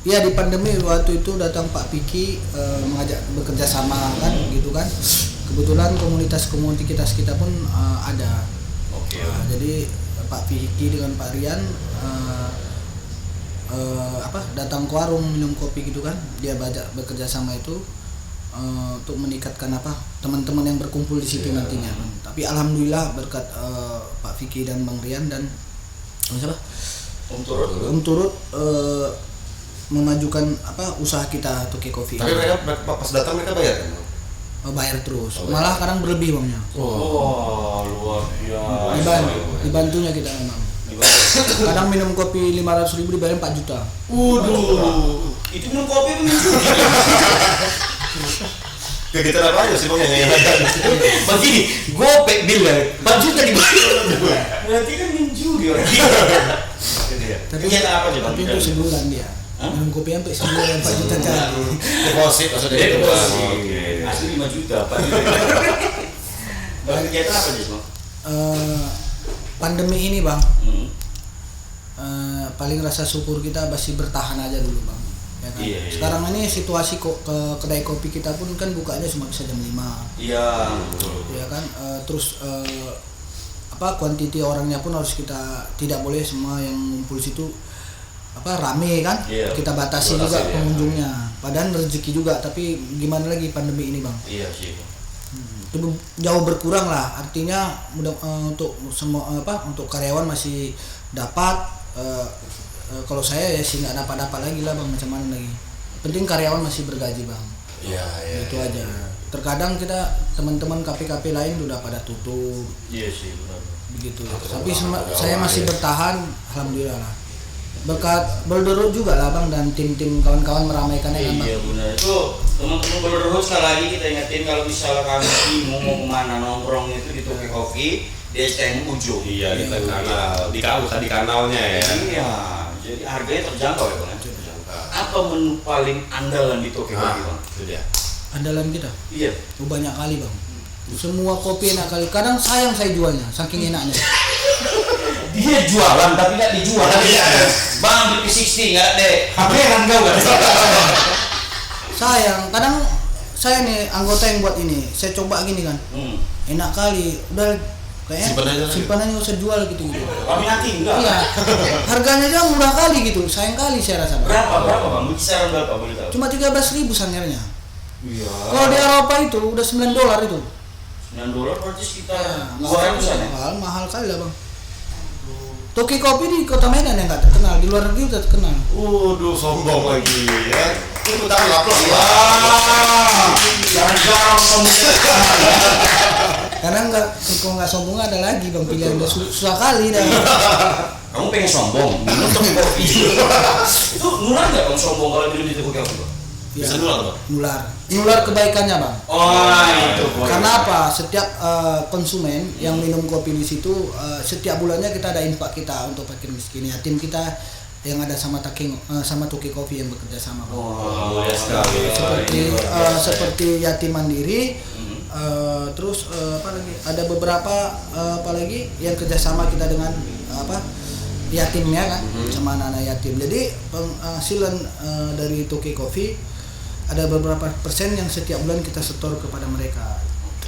Iya, di pandemi waktu itu datang Pak Piki mengajak bekerja sama kan gitu kan. Kebetulan komunitas kita pun ada. Oke. Jadi Pak Piki dengan Pak Rian datang ke warung minum kopi gitu kan. Dia bekerja sama itu untuk meningkatkan teman-teman yang berkumpul di situ nantinya. Tapi alhamdulillah berkat Pak Vicky dan Bang Rian dan siapa? Om Turut memajukan usaha kita Toki Coffee. Tapi mereka pas datang mereka bayar kan? Bayar terus. Malah kadang berlebih bangnya. Oh, luar biasa. Dibantunya kita memang. Kadang minum kopi 500.000 dibayar 4 juta. Waduh. Itu minum kopi apa minum judi? Kegiatan apa aja sih Bang yang ada? Begini, gopek bilang 4 juta dibayar. Berarti kan minum judi orang. Tapi Kegiatan apa sih Bang? Tapi itu sebulan dia. Minum kopi sampai sebulan 4 juta jadi. Deposit maksudnya itu Bang. Asli 5 juta, 4 juta. Bang, kegiatan apa sih Bang? Pandemi ini Bang, paling rasa syukur kita masih bertahan aja dulu Bang. Ya kan? Iya. Sekarang ini situasi kedai kopi kita pun kan bukanya cuma bisa jam 5. Iya. Ya kan, terus kuantiti orangnya pun harus kita tidak boleh semua yang ngumpul situ rame kan. Iya. Kita batasi juga pengunjungnya. Padahal rezeki juga, tapi gimana lagi pandemi ini Bang. Iya sih. Itu jauh berkurang lah, artinya untuk semua untuk karyawan masih dapat. Kalau saya ya sih nggak dapat lagi lah Bang, macam mana lagi. Penting karyawan masih bergaji Bang. Iya. Itu aja. Terkadang kita teman-teman KP lain udah pada tutup. Iya sih benar. Begitu. Tapi saya masih bertahan, alhamdulillah lah. Berkat Bolderut juga lah Bang, dan tim-tim kawan-kawan meramaikannya kan Bang. Iya benar. Itu teman-teman Bolderut sekali lagi kita ingetin kalau misalnya kami bingung mau kemana nongkrong itu di Toki Coffee di STM Ujung. Iya, di kanal, di kanalnya ya. Iya. Jadi harganya terjangkau ya Bang. Apa menu paling andalan di Toki Coffee Bang? Itu dia. Andalan kita. Iya. Banyak kali Bang. Semua kopi enak kali. Kadang sayang saya jualnya, saking enaknya. Dia jualan tapi nggak dijual. Bang beli P60 nggak deh. HP kan kau kan? Sayang. Kadang saya nih anggota yang buat ini, saya coba gini kan. Enak kali. Udah kayaknya simpan aja nggak usah jual gitu. Kami nanti enggak. Iya. Harganya aja murah kali gitu. Sayang kali saya rasa. Berapa Bang? Kisaran berapa boleh tahu? Cuma 13.000 sangernya. Iya. Kalau di Eropa itu udah $9 itu. $9 berarti sekitar 200-an ya? Mahal kali lah Bang. Toki Kopi di Kota Medan yang nggak terkenal, di luar negeri udah terkenal. Waduh, sombong lagi ya. Itu tangan lapor ya. Jarang-jarang sombong. Karena kalau nggak sombong ada lagi Bang, pilihan udah susah kali dah. Kamu pengen sombong, minum Toki Coffee. Itu nular nggak Bang sombong kalau minum di Toki Coffee Bang? Bisa nular Bang? Nular kebaikannya Bang. Itu. Karena apa? Setiap konsumen yang minum kopi di situ, setiap bulannya kita ada infak kita untuk fakir miskin, yatim kita yang ada sama Toki Coffee yang bekerja sama Bang. Mulia sekali. Seperti yatim mandiri. Terus apa lagi? Ada beberapa apalagi yang kerjasama kita dengan yatimnya kan, sama anak-anak yatim. Jadi penghasilan dari Toki Coffee ada beberapa persen yang setiap bulan kita setor kepada mereka.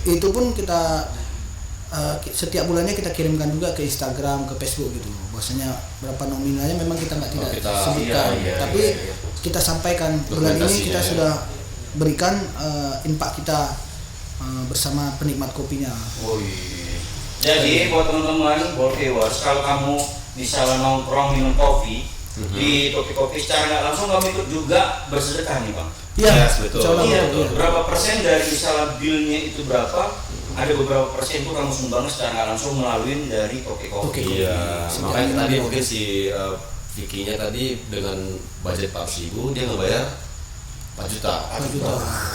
Itu pun kita setiap bulannya kita kirimkan juga ke Instagram, ke Facebook gitu. Bahwasanya berapa nominalnya memang kita tidak sebutkan, tapi kita sampaikan bulan ini kita sudah berikan infak kita bersama penikmat kopinya. Jadi buat teman-teman Ball Viewers, kalau kamu misalnya nongkrong minum kopi di Toki Coffee secara nggak langsung kamu ikut juga bersedekah nih Bang. Iya, betul. Iya, berapa persen dari misalnya billnya itu berapa? Ada beberapa persen itu kamu sumbang secara nggak langsung melalui dari Toki Coffee. Iya, makanya tadi mungkin si Vicky-nya tadi dengan budget 4.000 dia ngebayar 4 juta.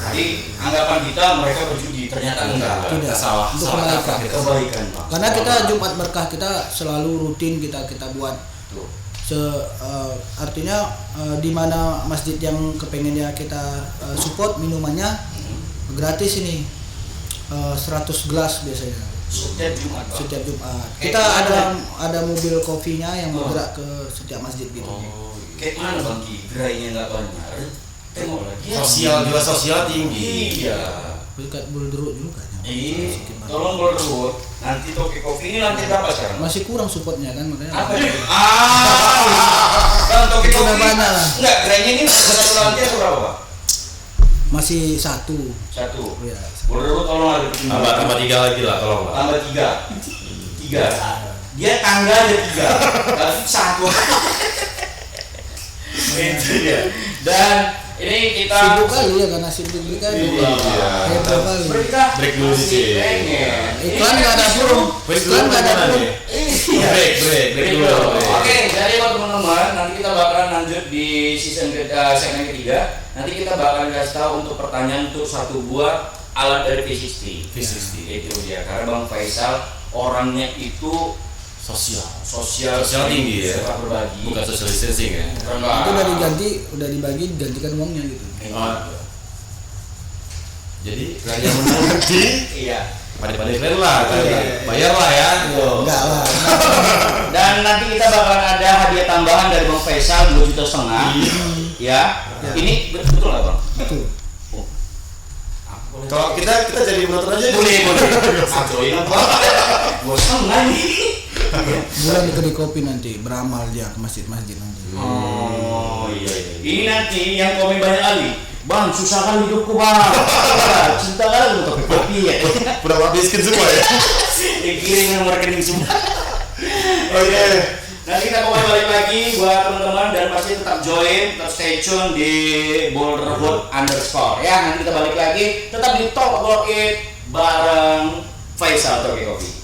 Jadi anggapan kita mereka berjudi, ternyata enggak. Tidak. Salah Kebaikan Pak. Karena kita Jumat Berkah kita selalu rutin kita buat. Artinya di mana masjid yang kepengennya kita support minumannya gratis ini 100 gelas biasanya Setiap Jumat, Bang. setiap Jumat. Kayak Kita gimana? ada mobil kopinya yang bergerak ke setiap masjid gitu. Kayak mana Bang Ki? Gerainya nggak banyak. Tengok lagi. Sosial juga sosial tinggi. Iya. Dekat Bulderuk juga. Iya. Tolong Bolderwood. Nanti Toke Coffee ini lantai berapa sekarang? Masih kurang supportnya kan makanya. Apa itu? Bang Toke Udah Coffee. banyak lah. Enggak, gerainya ini satu lantai atau berapa? Masih satu. Satu. Ya. Bolderwood tolong ada Tambah 3 lagi lah, tolong lah. Tambah 3. Dia tangga ada 3. Tapi satu. Itu dia. Dan ini kita Sibuk kali ya karena sibuk kan. Iya. Heboh kali. break dulu di sini. Iklan nggak ada pun. Iklan nggak ada pun. Iya. Break dulu. Oke, jadi buat teman-teman, nanti kita bakalan lanjut di segmen ketiga. Nanti kita bakalan kasih tahu untuk pertanyaan untuk satu buah alat dari V60. Itu dia. Karena Bang Faisal orangnya itu sosial tinggi ya. suka berbagi. Bukan social distancing ya. Itu udah dibagi digantikan uangnya gitu. Jadi yang menang nanti Iya. pada-pada keren lah, bayar lah ya. Enggak lah. Dan nanti kita bakalan ada hadiah tambahan dari Bang Faisal 2,5 juta. Ya. Ini betul nggak Bang? Betul. Kalau kita jadi menonton aja. Boleh. Aku ini apa? Gua senang nih. Bulan di kedai kopi nanti beramal dia ke masjid-masjid nanti. Oh iya. Ini nanti yang komen banyak kali. Bang, susah kan hidupku bang. Cinta kan untuk kopi ya. Udah habiskan semua ya. Dikirim nomor rekening semua. Oke. Nanti kita kembali balik lagi buat teman-teman dan pasti tetap join, tetap stay tune di Bolderwood _ ya. Nanti kita balik lagi, tetap di Talk About It bareng Faisal Toke Coffee.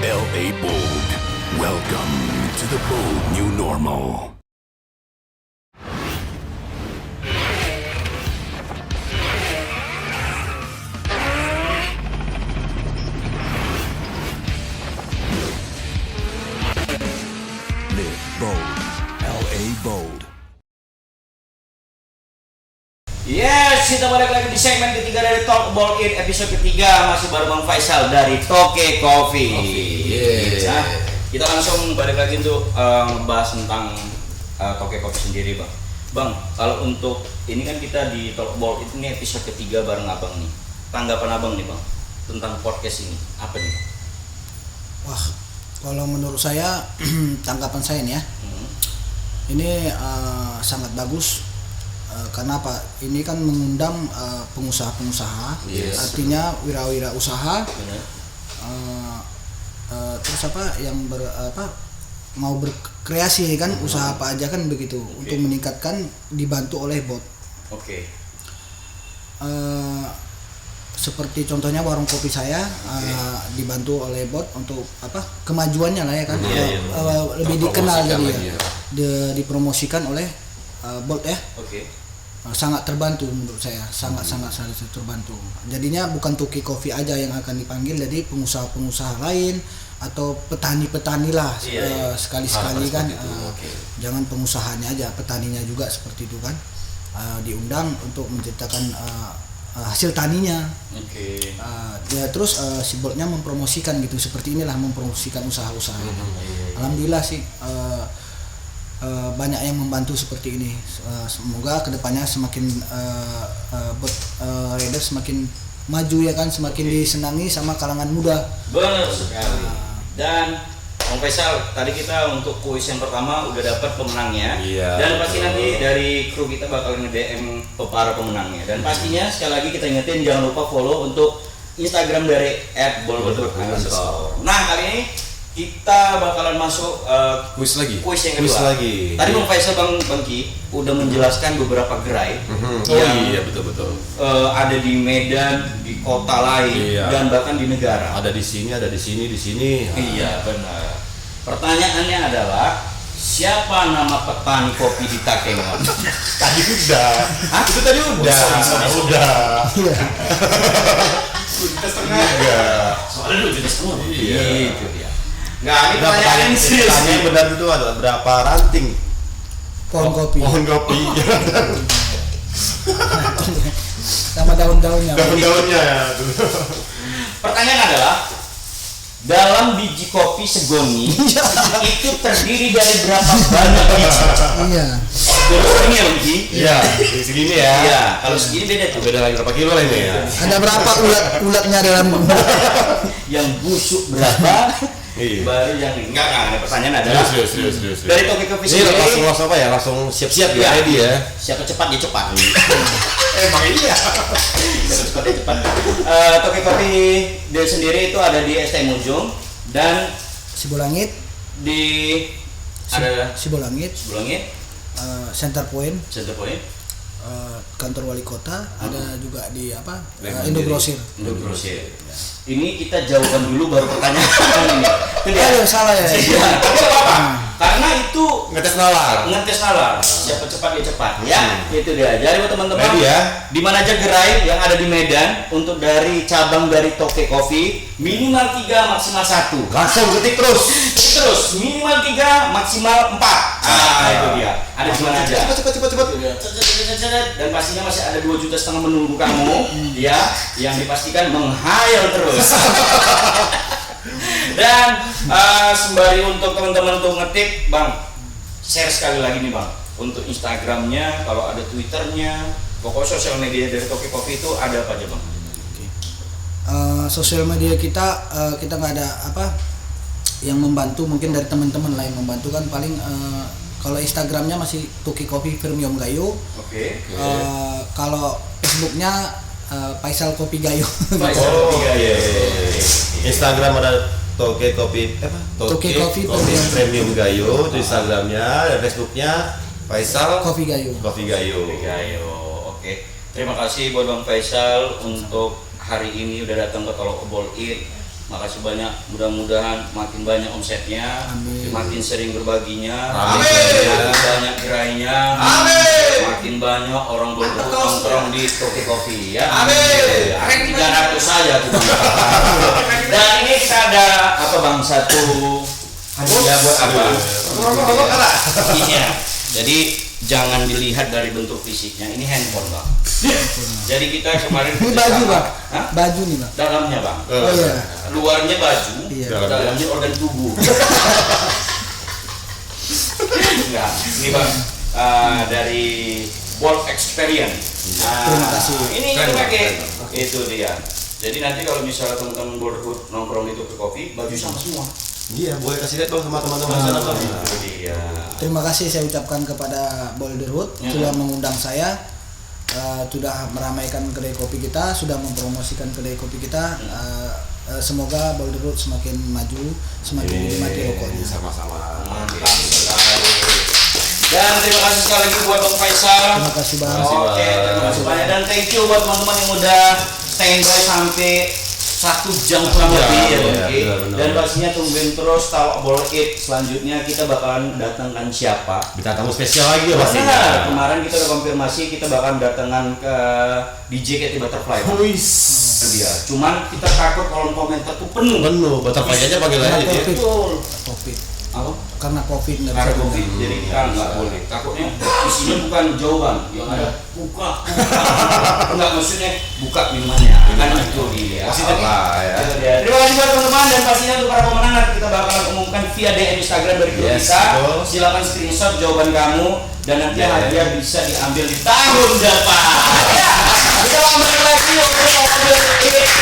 LA Bold. Welcome to the bold new normal. Live bold. LA Bold. Yes, kita balik lagi di segmen ketiga dari Talk About It episode ketiga, masih bareng Bang Faisal dari Toke Coffee. Nah, kita langsung balik lagi untuk ngebahas tentang Toke Coffee sendiri, Bang. Bang, kalau untuk ini kan kita di Talk About It ini episode ketiga bareng Abang nih. Tanggapan Abang nih, Bang, tentang podcast ini apa nih? Wah, kalau menurut saya tanggapan saya nih ya, ini sangat bagus. Karena apa? Ini kan mengundang pengusaha-pengusaha, artinya wira-wirausaha, terus apa yang mau berkreasi kan, usaha apa aja kan begitu, untuk meningkatkan, dibantu oleh bot. Oke. Seperti contohnya warung kopi saya dibantu oleh bot untuk apa, kemajuannya lah ya kan, lebih dikenal jadi dipromosikan oleh bot ya. Oke. Sangat terbantu menurut saya, sangat terbantu. Jadinya bukan Toke Coffee aja yang akan dipanggil, jadi pengusaha-pengusaha lain atau petani-petani lah sekali-sekali kan. Jangan pengusahanya aja, petaninya juga seperti itu kan, diundang untuk menceritakan hasil taninya. Ya terus si botnya mempromosikan gitu, seperti inilah, mempromosikan usaha-usaha. Alhamdulillah sih banyak yang membantu seperti ini. Semoga kedepannya semakin bot rider semakin maju ya kan, semakin disenangi sama kalangan muda. Benar sekali. Dan Bang Faisal, tadi kita untuk kuis yang pertama udah dapat pemenangnya. Dan pasti nanti dari kru kita bakal nge-DM para pemenangnya. Dan pastinya sekali lagi kita ingetin, jangan lupa follow untuk Instagram dari @bolderwood_. Nah, kali ini kita bakalan masuk Kuis lagi. kuis yang Kuis kedua. lagi. Tadi Bang Faisal, Bang Ki udah menjelaskan beberapa gerai Oh yang iya betul. ada di Medan, di kota lain, Iya. dan bahkan di negara. Ada di sini, ada di sini, di sini. Iya benar. Pertanyaannya adalah siapa nama petani kopi di Takengon? Tadi udah. Hah? Itu tadi udah. Udah. Iya. Enggak. Soalnya lu jenis semua. Iya. Gitu dia. Nggak, ini pertanyaan serius. Pertanyaan benar itu adalah berapa ranting Pohon kopi. pohon kopi? Sama daun-daunnya. Daun-daunnya ya. Pertanyaan adalah dalam biji kopi segoni itu terdiri dari berapa banyak biji? Iya. Ini ya Bang Ki? Iya, segini ya. Iya, kalau segini beda tuh. Beda lagi berapa kilo lah ini ya? Ada berapa ulatnya dalam Yang busuk berapa? Iya. Baru yang enggak ada pertanyaan adalah Serius. dari Toki Kopi Ini sendiri langsung apa ya? Langsung siap-siap ya, Iya. ready ya. siapa cepat dia cepat. Emang iya. Siapa cepat dia cepat. Toki Kopi dia sendiri itu ada di STM Ujung dan Sibolangit, di ada Sibolangit, sebelumnya Center Point, Center Point, kantor wali kota, ada juga di apa? Bank Indogrosir. Indogrosir. Ini kita jawabkan dulu baru pertanyaan ini. Itu dia. Aduh, salah ya. Iya, tapi nggak apa-apa. Karena itu Ngetes nalar. ngetes nalar. Siapa cepat dia cepat. Ya, itu dia. Jadi buat teman-teman, Ready ya? di mana aja gerai yang ada di Medan untuk dari cabang dari Toke Coffee minimal 3 maksimal 1. Langsung ketik terus. Terus minimal 3 maksimal 4. Itu dia. Ada di mana aja. Cepat. Dan pastinya masih ada 2,5 juta menunggu kamu ya, yang dipastikan menghayal terus. Dan sembari untuk teman-teman untuk ngetik, Bang, share sekali lagi nih Bang, untuk Instagramnya, kalau ada Twitternya, pokoknya sosial media dari Toki Coffee itu ada apa aja Bang? Sosial media kita nggak ada apa yang membantu, mungkin dari teman-teman lain membantu kan paling kalau Instagramnya masih Toki Coffee Firmium Gayo. Oke. Kalau Facebooknya Faisal Kopi Gayo. Oh iya. Instagram ada Toke Kopi apa? Toke Coffee Premium Gayo itu Instagramnya, dan Facebooknya Faisal Kopi Gayo. Coffee Gayo. Ayo, oke. Terima kasih buat Bang Faisal untuk hari ini udah datang ke Tolok Obol Eat. Makasih banyak, mudah-mudahan makin banyak omsetnya, Amin. makin sering berbaginya, Amin. makin banyak gerainya, Amin. makin banyak orang nongkrong di Toki Coffee ya. Amin. 300 saja tuh Bang. Dan ini kita ada apa Bang, satu hadiah buat apa? Iya. Jadi jangan dilihat dari bentuk fisiknya, ini handphone Bang. Jadi kita kemarin Ini baju Bang. Hah? Baju nih Bang. Dalamnya Bang. Oh iya. Luarnya baju, Iya. dalamnya organ tubuh. Enggak, ini Bang dari World Experience. Terima kasih. Ini Keren, pakai keren. itu dia. Jadi nanti kalau misalnya teman-teman Borderhood nongkrong di Toki Coffee, baju sama semua. Iya, boleh kasih lihat dong sama teman-teman di sana Bang. Itu dia. Terima kasih saya ucapkan kepada Boulderwood Ya. sudah mengundang saya, sudah meramaikan kedai kopi kita, sudah mempromosikan kedai kopi kita. Semoga Boulderwood semakin maju, semakin dinikmati rokoknya. Sama-sama. Mantap sekali. Dan terima kasih sekali lagi buat Bang Faisal. Terima kasih Bang. Oke, terima kasih banyak dan thank you buat teman-teman yang udah standby sampai 1 jam kurang lebih ya Bang. Iya, benar. Dan pastinya tungguin terus Talk About It selanjutnya kita bakalan datangkan siapa. Bintang tamu spesial lagi ya pasti. Benar, kemarin kita udah konfirmasi kita bakalan datangkan ke DJ Katy Butterfly. Bang. Wis. Itu dia. Cuman kita takut kolom komentar tuh penuh. Penuh, butterfly aja panggil aja Karena dia. COVID. Betul. Covid. Apa? Karena Covid nggak Karena bisa Covid, diundang. jadi kita nggak boleh. Takutnya isinya bukan jawaban, yang ada buka. Enggak, maksudnya buka minumannya. Kan itu dia. Positif lah ya. Itu dia. Terima kasih buat teman-teman dan pastinya untuk para pemenang nanti kita bakalan umumkan via DM Instagram dari grup Yes, kita. betul. Silakan screenshot jawaban kamu dan nanti Yeah. hadiah bisa diambil di tahun depan. Ya, kita ambil lagi untuk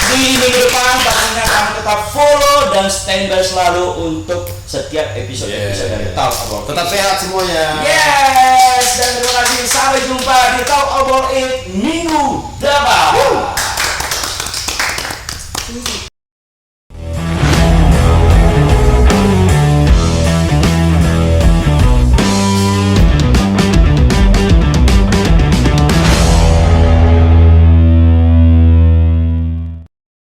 di minggu depan. Pastinya kamu tetap follow dan standby selalu untuk setiap episode-episode dari Talk About It. Tetap sehat semuanya. Yes, dan terima kasih. Sampai jumpa di Talk About It minggu depan.